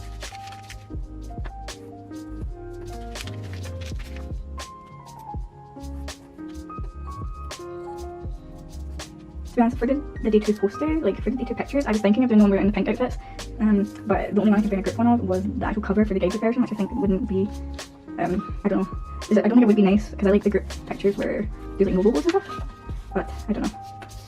To be honest, for the day 2 poster, like for the day 2 pictures, I was thinking of doing one wearing the pink outfits, but the only one I could bring a group one of was the actual cover for the guided version, which I think wouldn't be, I don't know, I don't think it would be nice, because I like the group pictures where there's like no logos and stuff, but I don't know.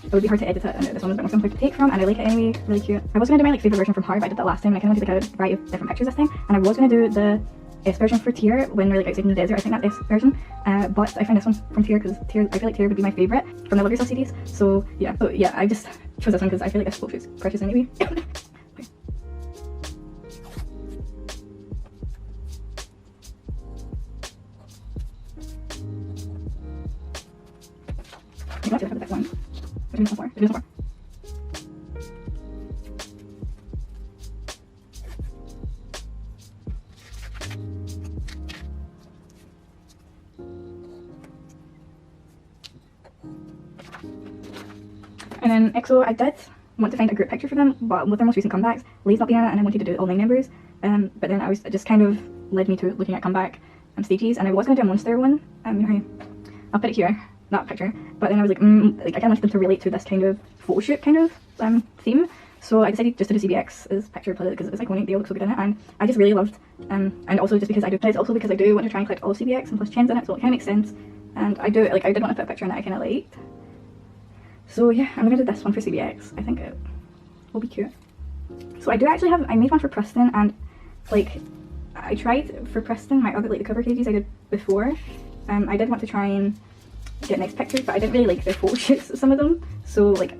It would be hard to edit it, and this one was a bit more simple to take from, and I like it anyway, really cute. I was going to do my like favourite version from her, but I did that last time, and I kind of did like a variety of different pictures this time, and I was going to do the S version for Tear when we're like outside in the desert. I think that S version, but I found this one from Tear because Tear, I feel like Tear would be my favourite from the Love Yourself CDs. So yeah, I just chose this one because I feel like this photo is precious anyway. Okay. I actually have the one. We're doing some more. We're doing some more. And then EXO, I did want to find a group picture for them, but with their most recent comebacks, Lay's not been in it, and I wanted to do all 9 members. But then it just kind of led me to looking at comeback stages, and I was going to do a monster one. I'll put it here, that picture. But then I was like, I kind of wanted them to relate to this kind of photo shoot kind of theme. So I decided just to do CBX's picture because it was iconic, they all look so good in it, and I just really loved, and also just because I do want to try and collect all CBX and plus Chen's in it, so it kind of makes sense. And I did want to put a picture in that I kind of liked. So yeah, I'm gonna do this one for CBX. I think it will be cute. So I made one for Preston, and like I tried for Preston my other like the cover pages I did before. I did want to try and get nice pictures, but I didn't really like their photo shoots, some of them. So like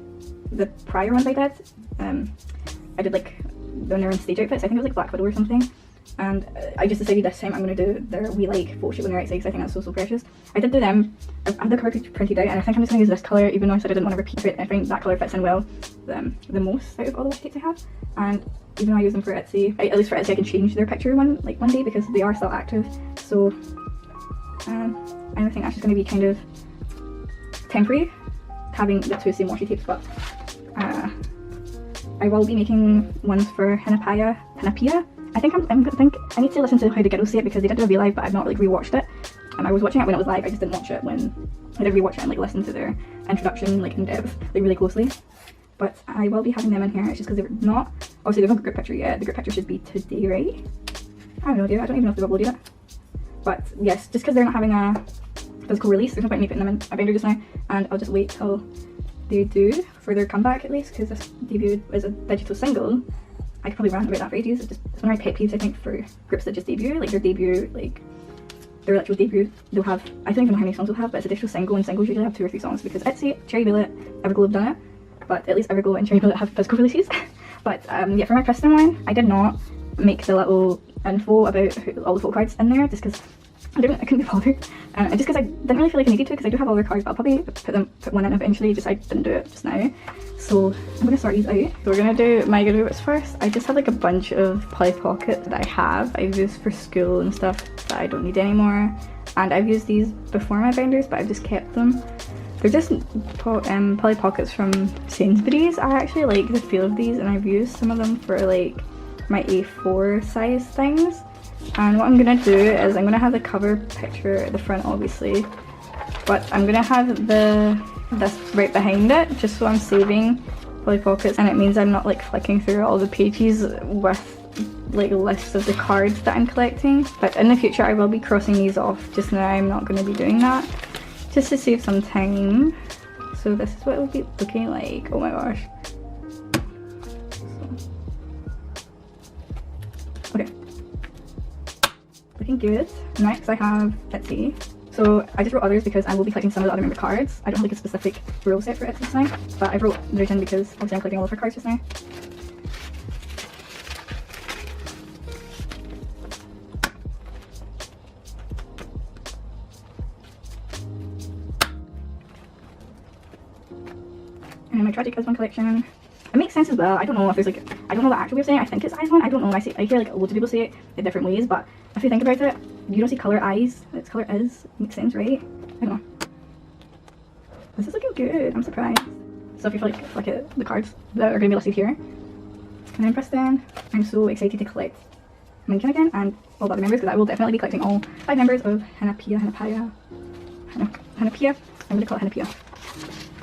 the prior ones I did like when they were in stage outfits. I think it was like Black Widow or something. And I just decided this time I'm going to do their wee like photo shoot when they're outside because I think that's so precious. I did do them. I have the cover page printed out, and I think I'm just going to use this colour, even though I said I didn't want to repeat it. I think that colour fits in well the most out of all the washi tapes I have. And even though I use them for Etsy, at least for Etsy I can change their picture one day because they are still active. So I think that's just going to be kind of temporary, having the 2 same washi tapes, but I will be making ones for Hinapia. I think I need to listen to how the girls say it because they did do a V-Live, but I've not like rewatched it. I was watching it when it was live, I just didn't watch it when I did rewatch it and like listen to their introduction like in depth, like really closely. But I will be having them in here. It's just because they're not, obviously there's no group picture yet. The group picture should be today, right? I have no idea, I don't even know if they've uploaded it. But yes, just because they're not having a physical release, there's no point in me putting them in a binder just now, and I'll just wait till they do for their comeback at least, because this debuted as a digital single. I could probably rant about that for ages. It's one of my pet peeves I think for groups that just debut, like their actual debut, they'll have, I don't even know how many songs they'll have, but it's a digital single, and singles usually have 2 or 3 songs because Etsy, Cherry Bullet, Everglow have done it, but at least Everglow and Cherry Bullet have physical releases. But yeah, for my Preston one, I did not make the little info about all the photo cards in there just because I couldn't be bothered, and just because I didn't really feel like I needed to, because I do have all their cards, but I'll probably put one in eventually, just I didn't do it just now. So I'm going to sort these out. So we're going to do my groups first. I just have like a bunch of Polly Pockets that I have. I've used for school and stuff that I don't need anymore, and I've used these before my binders, but I've just kept them. They're just Polly Pockets from Sainsbury's. I actually like the feel of these, and I've used some of them for like my A4 size things. And what I'm gonna do is I'm gonna have the cover picture at the front, obviously, but I'm gonna have this right behind it, just so I'm saving Polly Pockets, and it means I'm not like flicking through all the pages with like lists of the cards that I'm collecting. But in the future I will be crossing these off. Just now I'm not going to be doing that, just to save some time. So this is what it will be looking like. Oh my gosh. Okay, looking good. Next I have Etsy. So I just wrote others because I will be collecting some of the other member cards. I don't have like a specific rule set for Etsy just now, but I wrote the reason because obviously I'm collecting all of her cards just now. And my Tragic Husband collection. It makes sense as well. I don't know if there's like, I don't know the actual way of saying it. I think it's eyes one. I don't know. I hear like loads of people say it in different ways, but if you think about it, you don't see colour eyes. It's colour is. Makes sense, right? I don't know. This is looking good. I'm surprised. So if you look at the cards that are going to be listed here. And then Preston, I'm so excited to collect Minkin again and all the other members, because I will definitely be collecting all 5 members of Hanapia. I'm going to call it Hanapia.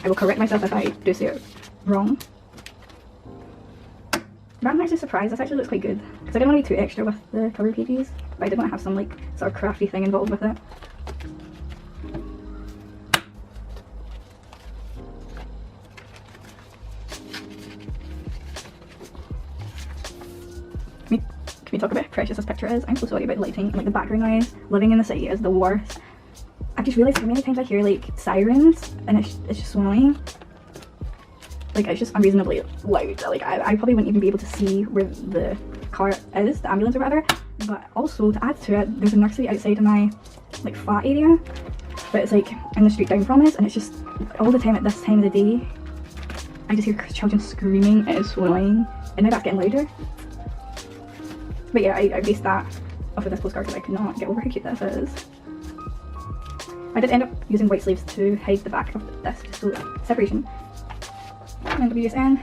I will correct myself if I do say it wrong. But I'm actually surprised. This actually looks quite good, because I didn't want to be too extra with the cover pages, but I did want to have some like sort of crafty thing involved with it. Can we talk about how precious this picture is? I'm so sorry about the lighting and like the background noise. Living in the city is the worst. I've just realised how many times I hear like sirens, and it's just so annoying. Like it's just unreasonably loud. Like I probably wouldn't even be able to see where the car is, the ambulance or whatever. But also to add to it, there's a nursery outside of my like flat area, but it's like in the street down from us, and it's just all the time at this time of the day I just hear children screaming. It is so annoying, and now that's getting louder. But yeah, I based that off of this postcard because I could not get over how cute this is. I did end up using white sleeves to hide the back of this, just so it's separation. And WSN.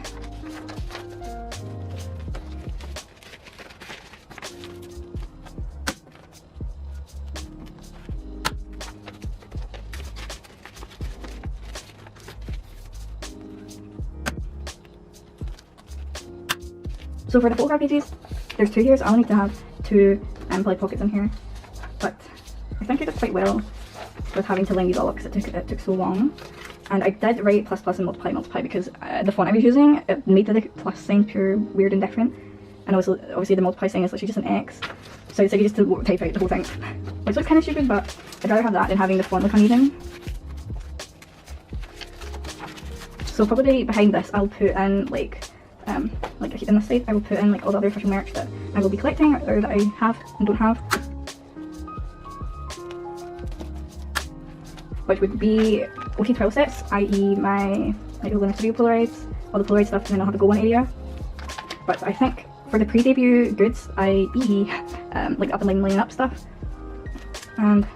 So for the photocard pages, there's 2 here, so I'll need to have 2 Polly Pockets in here. But I think I did quite well with having to line these all up because it took so long. And I did write plus plus and multiply because the font I was using, it made the plus sign pure weird and different. And also, obviously the multiply sign is literally just an X. So I decided just to type out the whole thing. Which looks kind of stupid, but I'd rather have that than having the font look uneven. So probably behind this I'll put in like in this side I will put in like all the other official merch that I will be collecting or that I have and don't have. Which would be OT12 sets, i.e. my like Lunar Studio Polaroids, all the Polaroid stuff, and then I'll have a Go One area. But I think for the pre-debut goods, i.e. like up and lining up stuff, and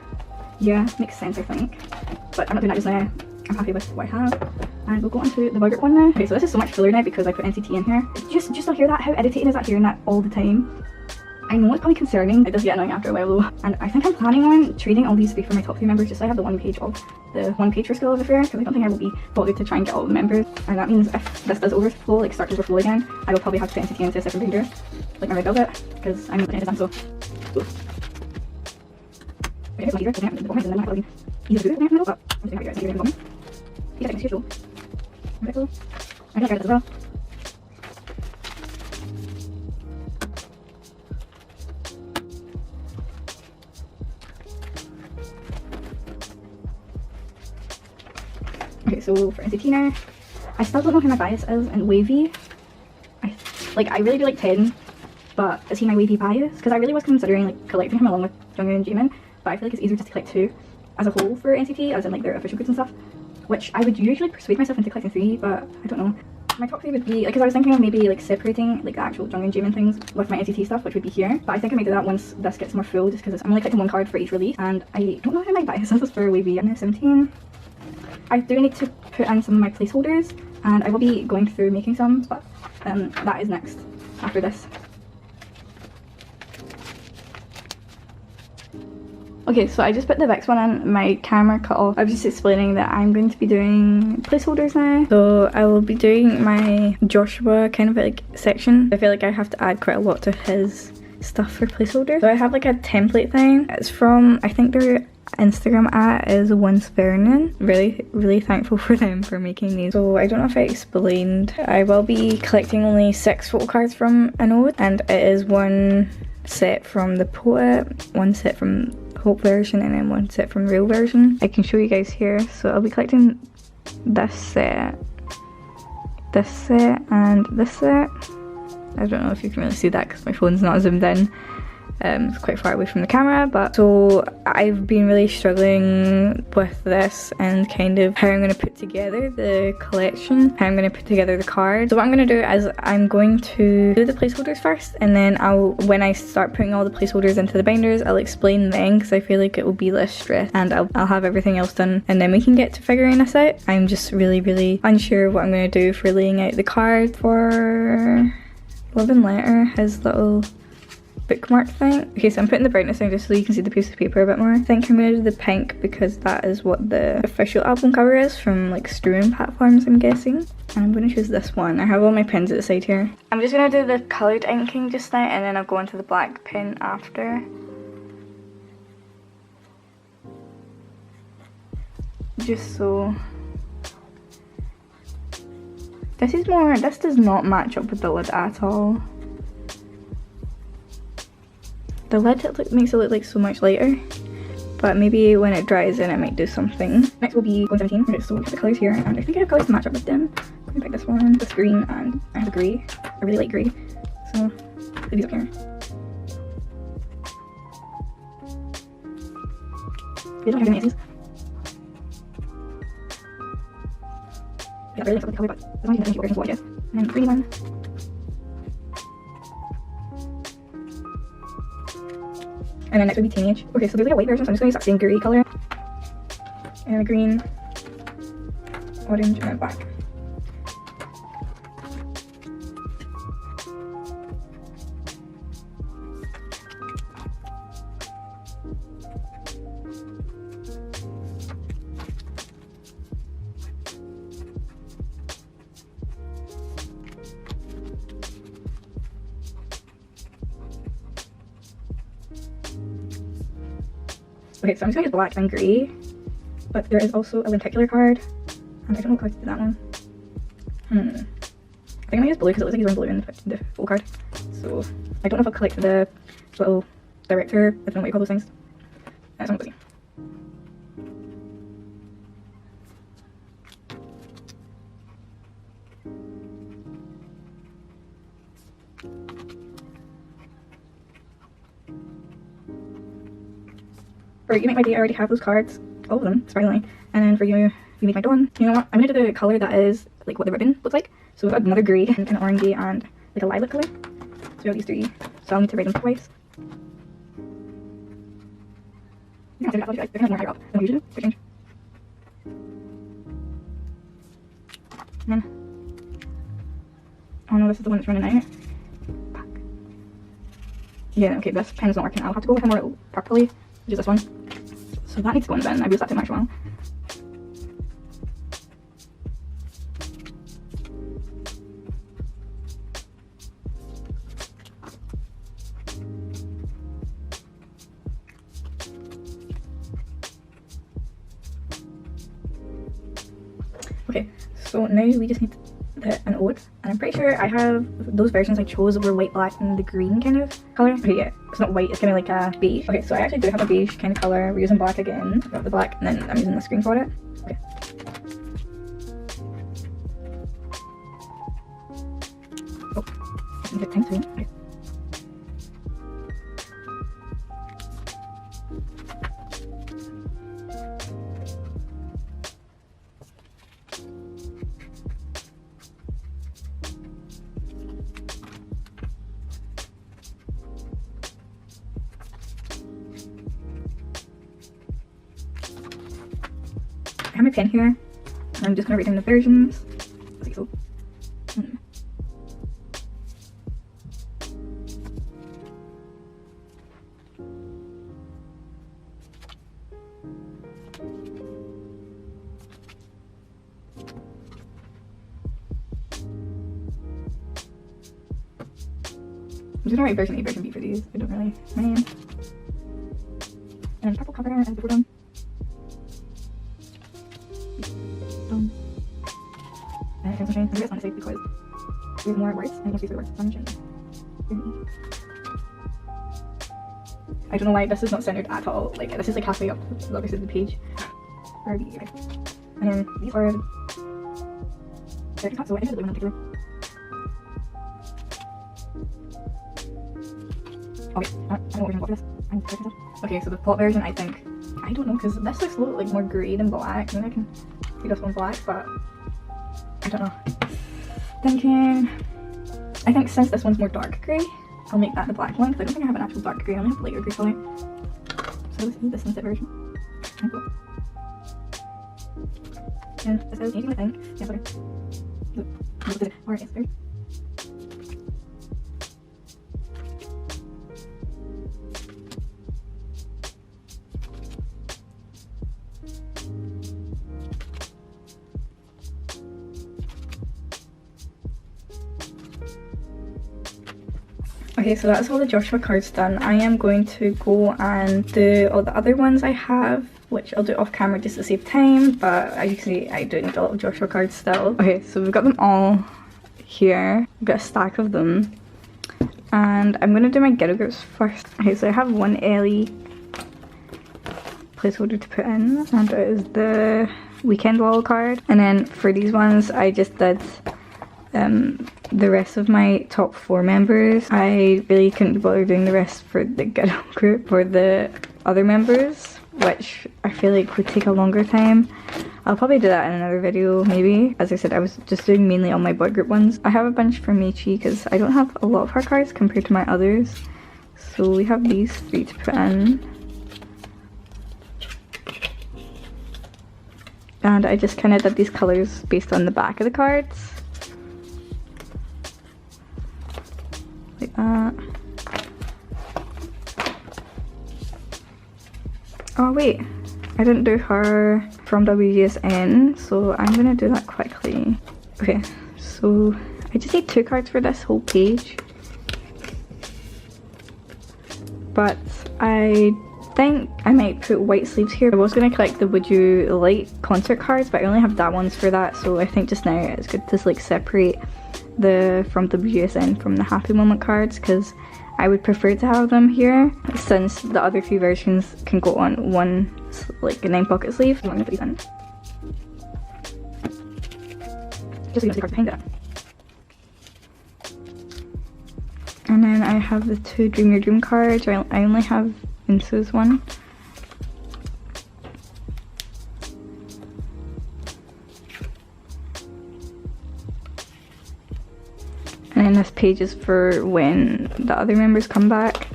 yeah, makes sense I think. But I'm not doing that just now. I'm happy with what I have, and we'll go on to the Boy Group one now. Okay, so this is so much filler now because I put NCT in here. Just to hear that, how irritating is that hearing that all the time? I know it's probably concerning, it does get annoying after a while though. And I think I'm planning on trading all these 3 for my top 3 members, just so I have the 1 page of the 1 page for School of Affair, because I don't think I will be bothered to try and get all of the members. And that means if this does overflow, like start to overflow again, I will probably have to put NCT into a second binder, like my Red Velvet, because I'm looking at design, so. Okay, it's my easier, because I have the comments and then I have easy to do it in the middle, but I'm just going to get it in the comments. Yeah, I think it's usual. Alright, so I think I got this as well. Okay, so for NCT now, I still don't know who my bias is in wavy. I really do like 10, but is he my wavy bias? Because I really was considering like collecting him along with Jungkook and Jimin, but I feel like it's easier just to collect 2 as a whole for NCT, as in like their official goods and stuff. Which I would usually persuade myself into collecting 3, but I don't know. My top 3 would be, because I was thinking of maybe like separating like the actual Jungkook and Jimin things with my NCT stuff, which would be here. But I think I might do that once this gets more full, just because I'm only collecting 1 card for each release, and I don't know who my bias is for wavy. I'm now 17. I do need to put in some of my placeholders, and I will be going through making some, but that is next after this. Okay, so I just put the Vicks one in, my camera cut off. I was just explaining that I'm going to be doing placeholders now. So I will be doing my Joshua kind of like section. I feel like I have to add quite a lot to his stuff for placeholders. So I have like a template thing. It's from, I think their Instagram at is Once Vernon. Really thankful for them for making these. So I don't know if I explained. I will be collecting only 6 photo cards from an ode, and it is 1 set from the Poet, 1 set from Hope version, and then 1 set from Real version. I can show you guys here. So I'll be collecting this set, and this set. I don't know if you can really see that because my phone's not zoomed in. It's quite far away from the camera, but so I've been really struggling with this and kind of how I'm going to put together the collection, how I'm going to put together the cards. So what I'm going to do is I'm going to do the placeholders first, and then when I start putting all the placeholders into the binders, I'll explain then, because I feel like it will be less stress, and I'll have everything else done, and then we can get to figuring this out. I'm just really unsure what I'm going to do for laying out the card for Love and Letter, his little bookmark thing. Okay, so I'm putting the brightness down just so you can see the piece of paper a bit more. I think I'm going to do the pink because that is what the official album cover is from like streaming platforms, I'm guessing. And I'm going to choose this one. I have all my pens at the side here. I'm just going to do the coloured inking just now, and then I'll go into the black pen after. Just so. This does not match up with the lid at all. The lid makes it look like so much lighter, but maybe when it dries in it might do something. Next will be 117. Okay, so we have the colours here, and I think I have colours to match up with them. I'm going to pick this one, this green, and I have a grey. I really like grey, so put these up here. They don't have any mazes. Yeah, I really like the colour, but there's not even any versions of what it is. And then the green one. And then next would be Teenage. Okay, so there's like a white version, so I'm just going to use that same grey colour. And a green, orange, and then black. Okay, so I'm just going to use black and grey, but there is also a lenticular card, and I don't know how to do that one. I think I'm going to use blue because it looks like he's wearing blue in the full card. So I don't know if I'll collect the little director, I don't know what you call those things. That's not busy. For You Make My Day, I already have those cards, all of them, surprisingly. And then for You Make My Dawn, you know what? I'm going to do the colour that is like what the ribbon looks like. So we've got another grey, and an orangey, and like a lilac colour. So we have these 3. So I'll need to write them twice. Yeah, they're going to have more higher up than we usually do for change. And then, oh no, this is the one that's running out. Back. Yeah, okay, this pen is not working. I'll have to go with a more purpley, which is this one. So that needs to go in the bin. I've used that too much while. Okay, so now we just need an ode, and I'm pretty sure I have those versions I chose were white, black, and the green kind of colour. Okay, yeah, it's not white, it's kind of like a beige. Okay, so I actually do have a beige kind of colour. We're using black again. I've got the black, and then I'm using this green for it. Okay. Oh, I can get things too. Okay. I have my pen here, and I'm just going to write down the versions. So. I'm just gonna write version A, version B for these. I don't really mind. And purple cover as before done. Done. And sunshine. I'm gonna say because we have more words and you can see the word sunshine. I don't know why this is not centered at all. Like this is like halfway up the other side of the page. Okay. And then these are so I ended up doing them okay, I don't know what we're gonna for this. Okay, so the plot version, I think, I don't know, because this looks a little like more grey than black. Maybe I can do this one black, but I don't know. Thinking, I think since this one's more dark grey, I'll make that the black one, because I don't think I have an actual dark grey. I only have a lighter grey color. So let's use the sunset version. And this is using my thing. Yeah, sorry. Or is there? Okay, so that's all the Joshua cards done. I am going to go and do all the other ones I have, which I'll do off camera just to save time, but as you can see, I do need a lot of Joshua cards still. Okay, so we've got them all here. We've got a stack of them. And I'm going to do my ghetto groups first. Okay, so I have one Ellie placeholder to put in, and it is the weekend wall card. And then for these ones, I just did the rest of my top 4 members. I really couldn't be bothered doing the rest for the ghetto group for the other members, which I feel like would take a longer time. I'll probably do that in another video maybe. As I said, I was just doing mainly all my boy group ones. I have a bunch for Michi because I don't have a lot of her cards compared to my others. So we have these 3 to put in. And I just kind of did these colours based on the back of the cards. Like that. Oh wait, I didn't do her from WGSN, so I'm gonna do that quickly. Okay, so I just need 2 cards for this whole page. But I think I might put white sleeves here. I was gonna collect the Would You Like concert cards, but I only have that ones for that, so I think just now it's good to like separate the from WGSN from the Happy Moment cards, because I would prefer to have them here since the other 3 versions can go on one like a 9 pocket sleeve. I'm gonna put these in. Just so you can see the cards behind it. And then I have the 2 Dream Your Dream cards. I only have Insu's one. And then this page is for when the other members come back.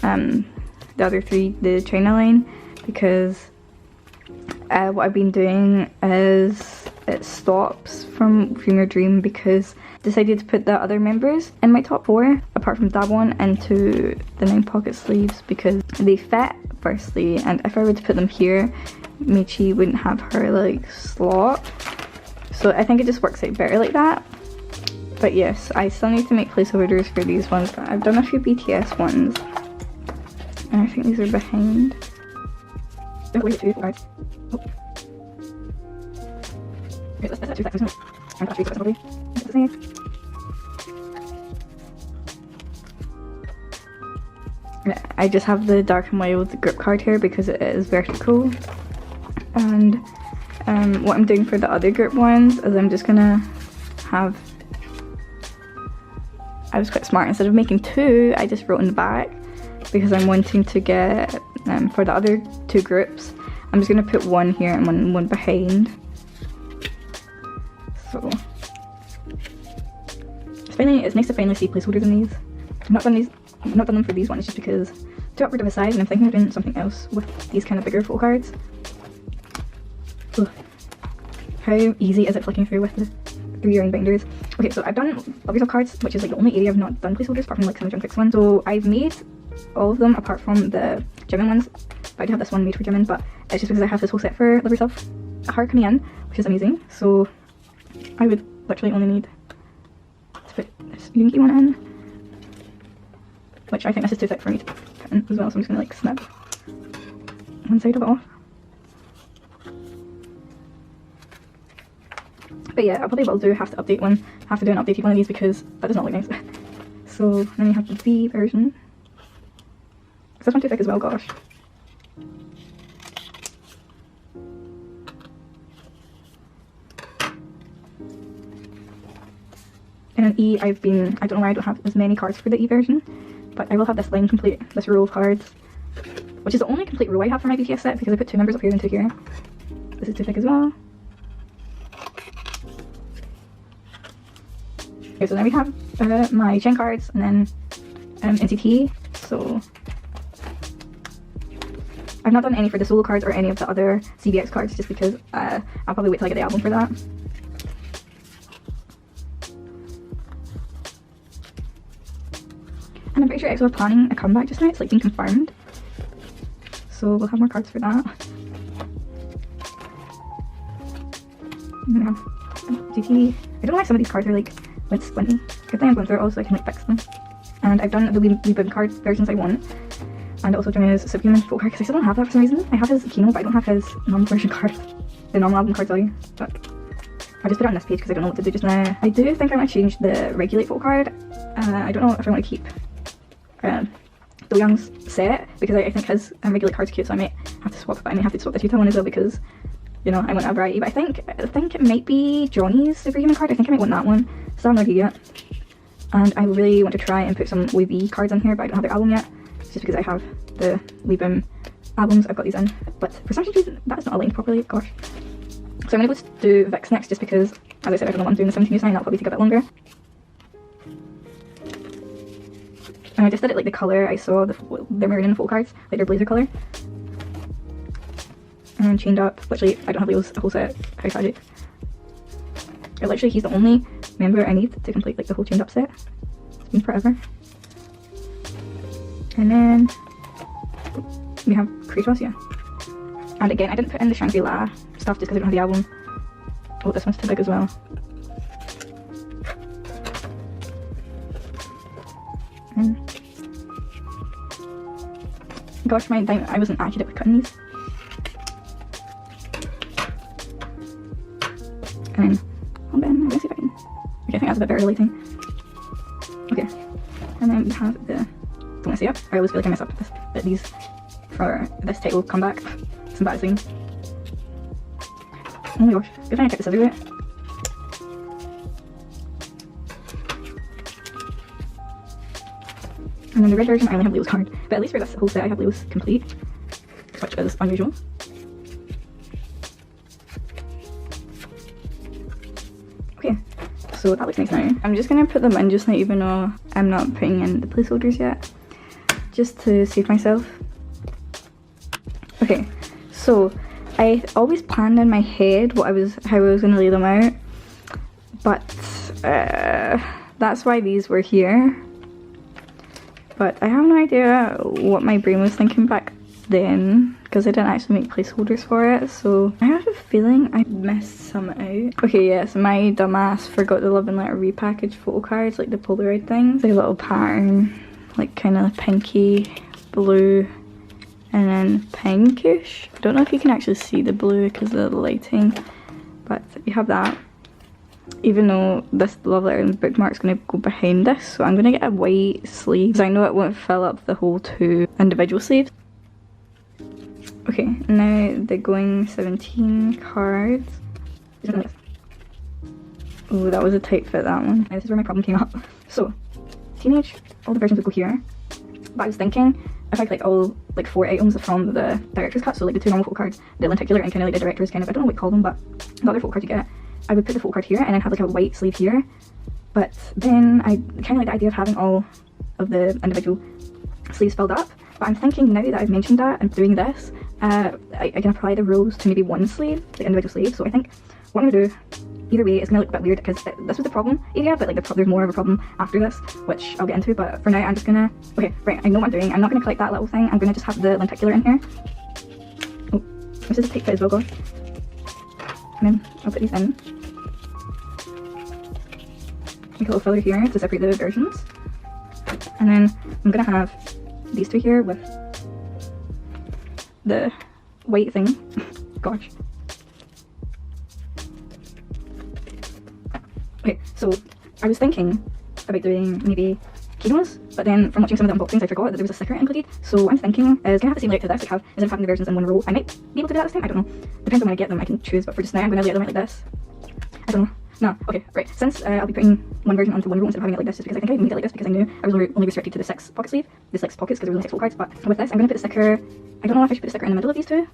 The other 3, the China line, because what I've been doing is it stops from Dream Your Dream because I decided to put the other members in my top 4, apart from that one, into the 9 pocket sleeves because they fit, firstly, and if I were to put them here, Michi wouldn't have her like slot. So I think it just works out better like that. But yes, I still need to make placeholders for these ones, but I've done a few BTS ones. And I think these are behind. Oh, wait, 2 cards. Oh. Okay, let's 2 seconds. I'm not sure probably. I just have the Dark and Wild grip card here because it is vertical. And what I'm doing for the other group ones is I'm just gonna have... I was quite smart. Instead of making 2, I just wrote in the back because I'm wanting to get, for the other 2 groups, I'm just going to put 1 here and one behind. So, it's nice to finally see placeholders in these. I've not done them for these ones just because too awkward of a size, and I'm thinking of doing something else with these kind of bigger photo cards. Ugh. How easy is it flicking through with the 3-year binders? Okay, so I've done Love cards, which is like the only area I've not done placeholders apart from like some of the Jump Fix ones. So I've made all of them apart from the Jimin ones. But I do have this one made for Jimin, but it's just because I have this whole set for Love Yourself her coming in, which is amazing. So I would literally only need to put this Yoongi one in. which I think this is too thick for me to put in as well, so I'm just gonna like snip one side of it off. But yeah, I probably will have to do an updated one of these because that does not look nice. So then you have the B version. Is this one too thick as well? Gosh. And an E, I don't know why I don't have as many cards for the E version, but I will have this line complete, this row of cards, which is the only complete row I have for my BTS set because I put 2 members up here and 2 here. This is too thick as well. Okay, so then we have my Gen cards and then NCT. So I've not done any for the solo cards or any of the other CBX cards just because I'll probably wait till I get the album for that. And I'm pretty sure EXO are planning a comeback just now, it's like been confirmed. So we'll have more cards for that. I'm gonna have GT. I don't know why some of these cards are like with squinty. Good thing I'm going through it all so I can like fix them. And I've done the Weebin card versions I want. And also doing his Subhuman photo card because I still don't have that for some reason. I have his Kino but I don't have his normal version card. The normal album card, sorry. But I just put it on this page because I don't know what to do just now. I do think I want to change the regulate photo card. I don't know if I want to keep Do Young's set because I think his regulate card's cute, so I might have to swap it, but I may have to swap the Tuta one as well because, you know, I want a variety. But I think it might be Johnny's Superhuman card. I think I might want that one. Still haven't idea yet. And I really want to try and put some Weebie cards in here, but I don't have their album yet. It's just because I have the Weebin albums, I've got these in. But for some reason, that's not aligned properly, gosh. So I'm going to go do Vix next just because, as I said, I don't know what I'm doing the 17 news 9, that'll probably take a bit longer. And I just did it like the colour I saw they're wearing in the photo cards, like their blazer colour. And then chained up, literally, I don't have Leo's whole set, how tragic. Or literally, he's the only member I need to complete like the whole chained up set. It's been forever. And then we have Kratos, yeah. And again, I didn't put in the Shangri-La stuff just because I don't have the album. Oh, this one's too big as well. Gosh, I wasn't accurate with cutting these. And then, I'm gonna see if I can. Okay, I think that's a bit better lighting. Okay, and then we have the. Don't want to say it. I always feel like I mess up this, but these for this title comeback. It's embarrassing. Oh my gosh, good thing I kept the scissors out. And then the red version, I only have Leo's card. But at least for this whole set, I have Leo's complete, which is unusual. Okay, so that looks nice now. I'm just gonna put them in just now, even though I'm not putting in the placeholders yet, just to save myself. Okay, so I always planned in my head how I was gonna lay them out, but that's why these were here. But I have no idea what my brain was thinking back then because I didn't actually make placeholders for it, so I have a feeling I missed some out. Okay, yes, my dumbass forgot the Love and Letter repackaged photo cards, like the Polaroid things. Like a little pattern, like kind of pinky, blue, and then pinkish. I don't know if you can actually see the blue because of the lighting, but you have that. Even though this Love Letter and bookmark is going to go behind this, so I'm going to get a white sleeve because I know it won't fill up the whole 2 individual sleeves. Okay, now the Going 17 cards. Oh, that was a tight fit, that one. This is where my problem came up. So, Teenage, all the versions would go here. But I was thinking, if I collect all like 4 items from the director's cut, so like the 2 normal photo cards, the lenticular and kind of like the director's kind of, I don't know what you call them, but the other photo card you get, I would put the photo card here and then have like a white sleeve here. But then I kind of like the idea of having all of the individual sleeves filled up. But I'm thinking now that I've mentioned that and doing this, I can apply the rules to maybe one sleeve, the individual sleeve. So I think what I'm going to do, either way, it's going to look a bit weird because this was the problem area, but like there's more of a problem after this, which I'll get into. But for now, I'm just going to, okay, right, I know what I'm doing. I'm not going to collect that little thing. I'm going to just have the lenticular in here. Oh, this is a tight fit as well, guys. And then I'll put these in. Make a little filler here to separate the versions. And then I'm gonna have these two here with the white thing. Gosh. Okay, so I was thinking about doing maybe keynotes, but then from watching some of the unboxings I forgot that there was a sticker included. So I'm thinking is gonna have the same layout to this, like have instead of having the versions in one row. I might be able to do that this time, I don't know. Depends on when I get them, I can choose, but for just now I'm gonna layout them like this. I don't know. No, okay, right. Since I'll be putting one version onto one row instead of having it like this, just because I think I made it like this because I knew I was only restricted to the 6 pocket sleeve, the 6 pockets because there was only 6 full cards, but with this I'm gonna put a sticker, I don't know if I should put a sticker in the middle of these two,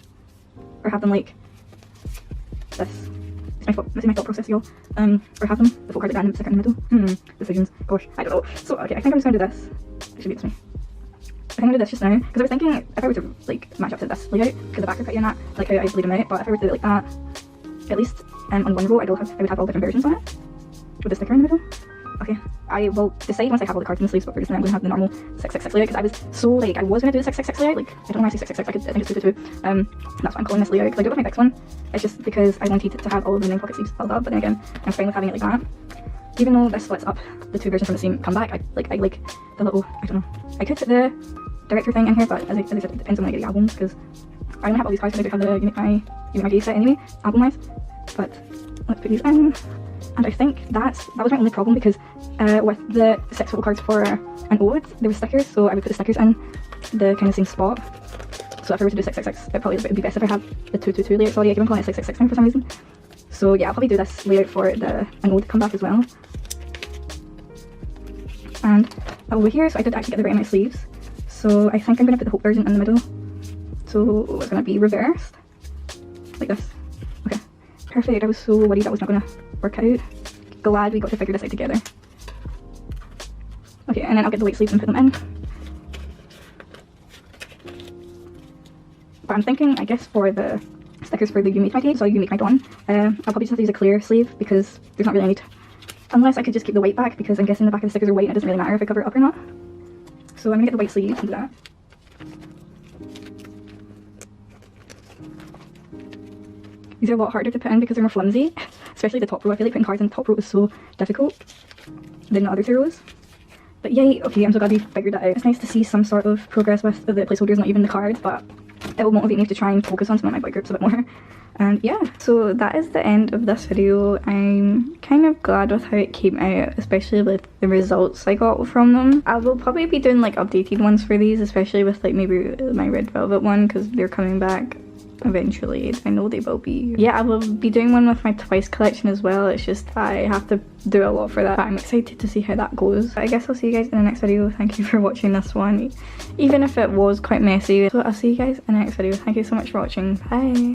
or have them like this. This is my thought process, y'all. Or have them, the full card like that and sticker in the middle. Decisions. Gosh, I don't know. So, okay, I think I'm just gonna do this. It should be this way. I think I'm gonna do this just now, because I was thinking if I were to like match up to this layout, because the back are pretty in that, like how I laid them out, but if I were to do it like that, at least on one row I would have all different versions on it, with the sticker in the middle. Okay, I will decide once I have all the cards in the sleeves, but for just now I'm going to have the normal 666 layout, because I was so like, I was going to do the 666 layout, like, I don't know why I say 666, I think it's 222, that's why I'm calling this layout, because I do it with my next one, it's just because I wanted to have all of the 9 pocket sleeves filled up, but then again, I'm fine with having it like that. Even though this splits up the 2 versions from the same comeback, I like the little, I don't know, I could put the director thing in here, but as I said, it depends on when I get the albums, because I only have all these cards because I do have the Unique My Gay set anyway, album-wise, but let's put these in. And I think that was my only problem, because with the 6 photo cards for an ode, there were stickers, so I would put the stickers in the kind of same spot. So if I were to do 666, it probably would be best if I have the 222 layout. Sorry, I keep on calling it 666 now for some reason. So yeah, I'll probably do this layout for an ode comeback as well. And over here, so I did actually get the right in my sleeves. So I think I'm going to put the Hope version in the middle. So it's going to be reversed, like this. Okay, perfect. I was so worried that was not going to work out. Glad we got to figure this out together. Okay, and then I'll get the white sleeves and put them in. But I'm thinking, I guess for the stickers for the You Make My Day, so You Make My Dawn, I'll probably just have to use a clear sleeve because there's not really any unless I could just keep the white back, because I'm guessing the back of the stickers are white and it doesn't really matter if I cover it up or not. So I'm gonna get the white sleeves and do that. These are a lot harder to put in because they're more flimsy, especially the top row. I feel like putting cards in the top row is so difficult than the other 2 rows. But yay, okay, I'm so glad we figured that out. It's nice to see some sort of progress with the placeholders, not even the cards, but it will motivate me to try and focus on some of my boy groups a bit more. And yeah, so that is the end of this video. I'm kind of glad with how it came out, especially with the results I got from them. I will probably be doing like updated ones for these, especially with like maybe my Red Velvet one, because they're coming back eventually. I know they will be. Yeah, I will be doing one with my Twice collection as well. It's just I have to do a lot for that, but I'm excited to see how that goes. I guess I'll see you guys in the next video. Thank you for watching this one, even if it was quite messy. So I'll see you guys in the next video. Thank you so much for watching. Bye.